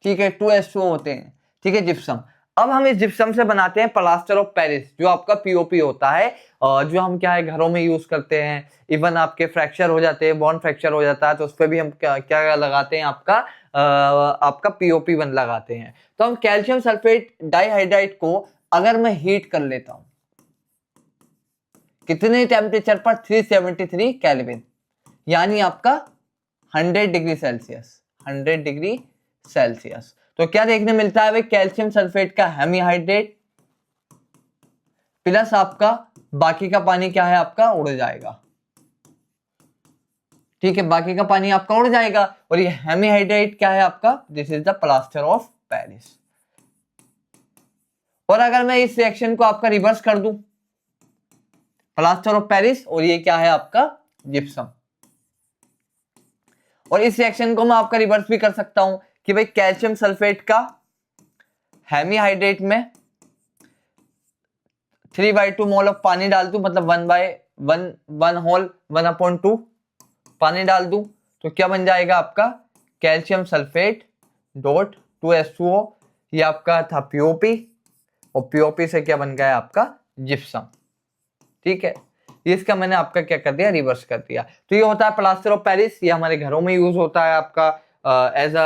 ठीक है, 2s2 होते हैं, ठीक है, जिप्सम। अब हम इस जिप्सम से बनाते हैं प्लास्टर ऑफ पेरिस, जो आपका पीओपी होता है, जो हम क्या है घरों में यूज करते हैं। इवन आपके फ्रैक्चर हो जाते हैं, बॉन्ड फ्रैक्चर हो जाता है तो उस पर भी हम क्या लगाते हैं, आपका पीओपी वन लगाते हैं। तो हम कैल्शियम सल्फेट डाइहाइड्रेट को अगर मैं हीट कर लेता हूं कितने टेम्परेचर पर, 373 केल्विन, यानी आपका 100 डिग्री सेल्सियस, 100 डिग्री सेल्सियस। तो क्या देखने मिलता है भाई, कैल्शियम सल्फेट का हेमीहाइड्रेट प्लस आपका बाकी का पानी क्या है आपका उड़ जाएगा, ठीक है, बाकी का पानी आपका उड़ जाएगा। और ये हेमीहाइड्रेट क्या है आपका, this is the plaster of Paris. और अगर मैं इस रिएक्शन को आपका रिवर्स कर दूं, प्लास्टर ऑफ पेरिस और ये क्या है आपका जिप्सम, और इस रिएक्शन को मैं आपका रिवर्स भी कर सकता हूं कि भाई कैल्शियम सल्फेट का हेमीहाइड्रेट में 3/2 मोल ऑफ पानी डाल दूं, मतलब 1/2 पानी डाल दूं, तो क्या बन जाएगा आपका कैल्शियम सल्फेट डॉट 2s2O, ये आपका था पीओपी, और पीओपी से क्या बन गया आपका जिप्सम, ठीक है। इसका मैंने आपका क्या कर दिया, रिवर्स कर दिया। तो ये होता है प्लास्टर ऑफ पेरिस, ये हमारे घरों में यूज होता है आपका एज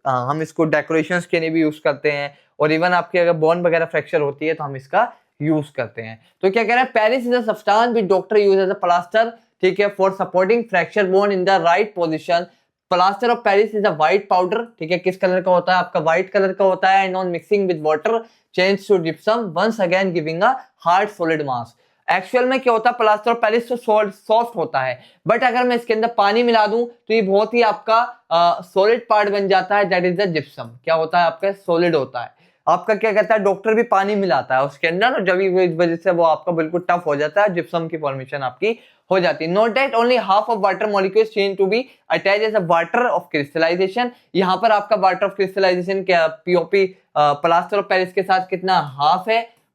हम इसको डेकोरेशंस के लिए भी यूज करते हैं, और इवन आपकी अगर बोन वगैरह फ्रैक्चर होती है तो हम इसका यूज करते हैं। तो क्या कह रहा है, Paris is a substance which doctor use as a plaster, ठीक है, for supporting fracture bone in the right position. Plaster of Paris is a white powder, ठीक है, किस कलर का होता है आपका, व्हाइट कलर का होता है, and on mixing with water change to gypsum once again giving a hard solid mass. Actual में क्या होता है, प्लास्टर ऑफ पेरिस तो सॉफ्ट होता है, बट अगर मैं इसके अंदर पानी मिला दूं तो ये बहुत ही आपका सॉलिड पार्ट बन जाता है, दैट इज द जिप्सम। क्या होता है आपका, सॉलिड होता है। आपका क्या कहता है, डॉक्टर भी पानी मिलाता है उसके अंदर, जब इस वजह से वो आपका बिल्कुल टफ हो जाता है, जिप्सम की फॉर्मेशन आपकी हो जाती है। Note that only half of water molecules change to be attach as a water of crystallisation. यहाँ पर आपका वाटर ऑफ क्रिस्टलाइजेशन क्या पीओपी प्लास्टर ऑफ पेरिस के साथ कितना,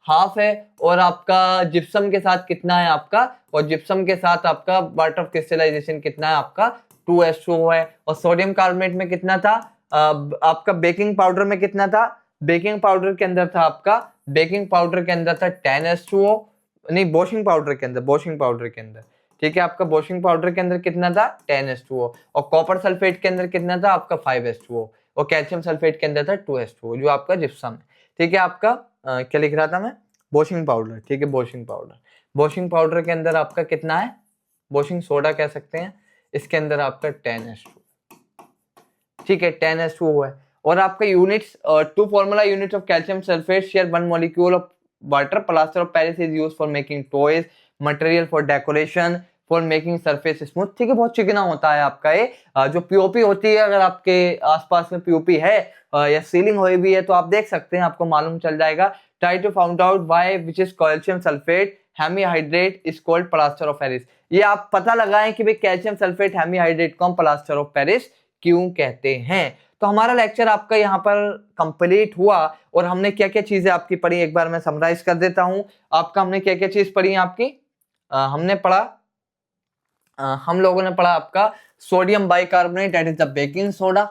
हाफ है, और आपका जिप्सम के साथ कितना है आपका, और जिप्सम के साथ आपका वाटर ऑफ क्रिस्टलाइजेशन कितना है आपका 2s2O है। और सोडियम कार्बोनेट में कितना था, आपका बेकिंग पाउडर में कितना था, बेकिंग पाउडर के अंदर था आपका, बेकिंग पाउडर के अंदर था 10s2O, नहीं वॉशिंग पाउडर के अंदर, ठीक है, आपका वॉशिंग पाउडर के अंदर कितना था 10s2O, और कॉपर सल्फेट के अंदर कितना था आपका 5s2O, और कैल्शियम सल्फेट के अंदर था 2s2O, जो आपका जिप्सम है, ठीक है। आपका क्या लिख रहा था मैं, वॉशिंग पाउडर, ठीक है, वॉशिंग पाउडर के अंदर आपका कितना है, वॉशिंग सोडा कह सकते हैं, इसके अंदर आपका 10s2, ठीक है, 10s2O है। और आपका units, two formula units of calcium sulphate share one molecule of water. Plaster of Paris is used for making toys, material for decoration, for making surface smooth. ठीक है, बहुत चिकना होता है आपका ये। जो पीओपी होती है, अगर आपके आसपास में पीओपी है या सीलिंग हुई भी है तो आप देख सकते हैं, आपको मालूम चल जाएगा। Try to found out why which is calcium sulphate hemihydrate is called plaster of Paris. ये आप पता लगाएं कि भाई कैल्शियम सल्फेट हेमीहाइड्रेट को हम प्लास्टर ऑफ पेरिस क्यों कहते हैं। तो हमारा लेक्चर आपका यहाँ पर कंप्लीट हुआ और हमने क्या क्या चीजें आपकी पढ़ी, एक बार मैं समराइज कर देता हूं। आपका हमने क्या क्या चीज पढ़ी आपकी, हमने पढ़ा, हम लोगों ने पढ़ा आपका sodium bicarbonate that is the baking soda.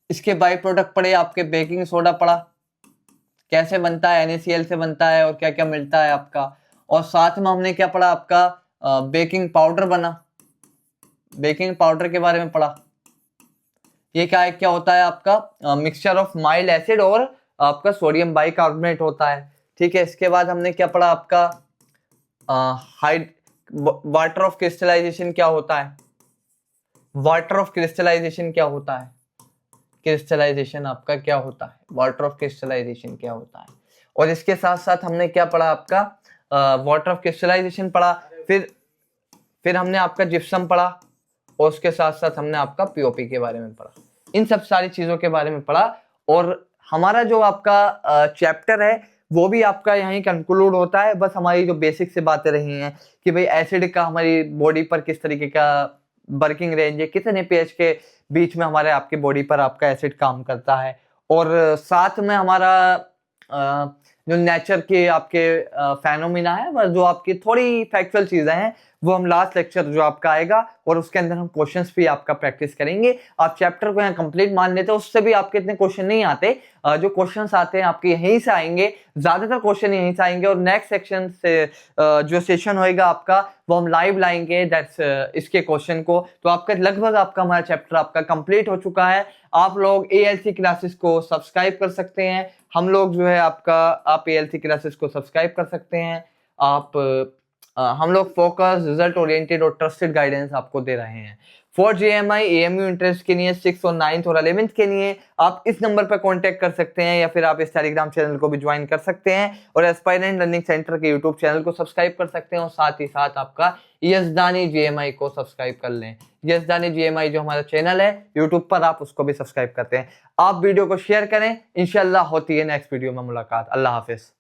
इसके बाई प्रोडक्ट पढ़े आपके, बेकिंग सोडा पढ़ा, कैसे बनता है, NaCl से बनता है और क्या क्या मिलता है आपका। और साथ में हमने क्या पढ़ा आपका, बेकिंग पाउडर बना, बेकिंग पाउडर के बारे में पढ़ा। ये क्या है, क्या होता है आपका, मिक्सचर ऑफ माइल्ड एसिड और आपका सोडियम बाइकार्बोनेट होता है। ठीक है, इसके बाद हमने क्या पढ़ा आपका, वाटर ऑफ क्रिस्टलाइजेशन क्या होता है, वाटर ऑफ क्रिस्टलाइजेशन क्या होता है, क्रिस्टलाइजेशन आपका क्या होता है, वाटर ऑफ क्रिस्टलाइजेशन क्या होता है। और इसके साथ साथ हमने क्या पढ़ा आपका, वाटर ऑफ क्रिस्टलाइजेशन पढ़ा, फिर हमने आपका जिप्सम पढ़ा और उसके साथ साथ हमने आपका पीओपी के बारे में पढ़ा। इन सब सारी चीजों के बारे में पढ़ा और हमारा जो आपका चैप्टर है वो भी आपका यहीं कंक्लूड होता है। बस हमारी जो बेसिक से बातें रही हैं कि भाई एसिड का हमारी बॉडी पर किस तरीके का वर्किंग रेंज है, कितने पीएच के बीच में हमारे आपकी बॉडी पर आपका एसिड काम करता है। और साथ में हमारा जो नेचर के आपके फेनोमिना है, बस जो आपकी थोड़ी फैक्चुअल चीजें हैं वो हम लास्ट लेक्चर जो आपका आएगा और उसके अंदर हम क्वेश्चंस भी आपका प्रैक्टिस करेंगे। आप चैप्टर को यहाँ कंप्लीट मान लेते हैं, उससे भी आपके इतने क्वेश्चन नहीं आते। जो क्वेश्चंस आते हैं आपके यहीं से आएंगे, ज्यादातर क्वेश्चन यहीं से आएंगे। और नेक्स्ट सेक्शन से जो सेशन होएगा आपका वो हम लाइव लाएंगे दैट्स इसके क्वेश्चन को। तो आपका लगभग आपका हमारा चैप्टर आपका कंप्लीट हो चुका है। आप लोग ALC क्लासेस को सब्सक्राइब कर सकते हैं। हम लोग जो है आपका, आप ALC क्लासेस को सब्सक्राइब कर सकते हैं। हम लोग फोकस, रिजल्ट ओरिएंटेड और ट्रस्टेड गाइडेंस आपको दे रहे हैं। फॉर JMI AMU इंटरेस्ट के लिए 6th और 9th और 11th के लिए आप इस नंबर पर कांटेक्ट कर सकते हैं या फिर आप इस टेलीग्राम चैनल को भी ज्वाइन कर सकते हैं और एस्पायरेंट लर्निंग सेंटर के यूट्यूब चैनल को सब्सक्राइब कर सकते हैं। और साथ ही साथ आपका यजदानी JMI को सब्सक्राइब कर लें। यजदानी JMI जो हमारा चैनल है यूट्यूब पर, आप उसको भी सब्सक्राइब करते हैं। आप वीडियो को शेयर करें। इंशाल्लाह होती है नेक्स्ट वीडियो में मुलाकात। अल्लाह हाफिज।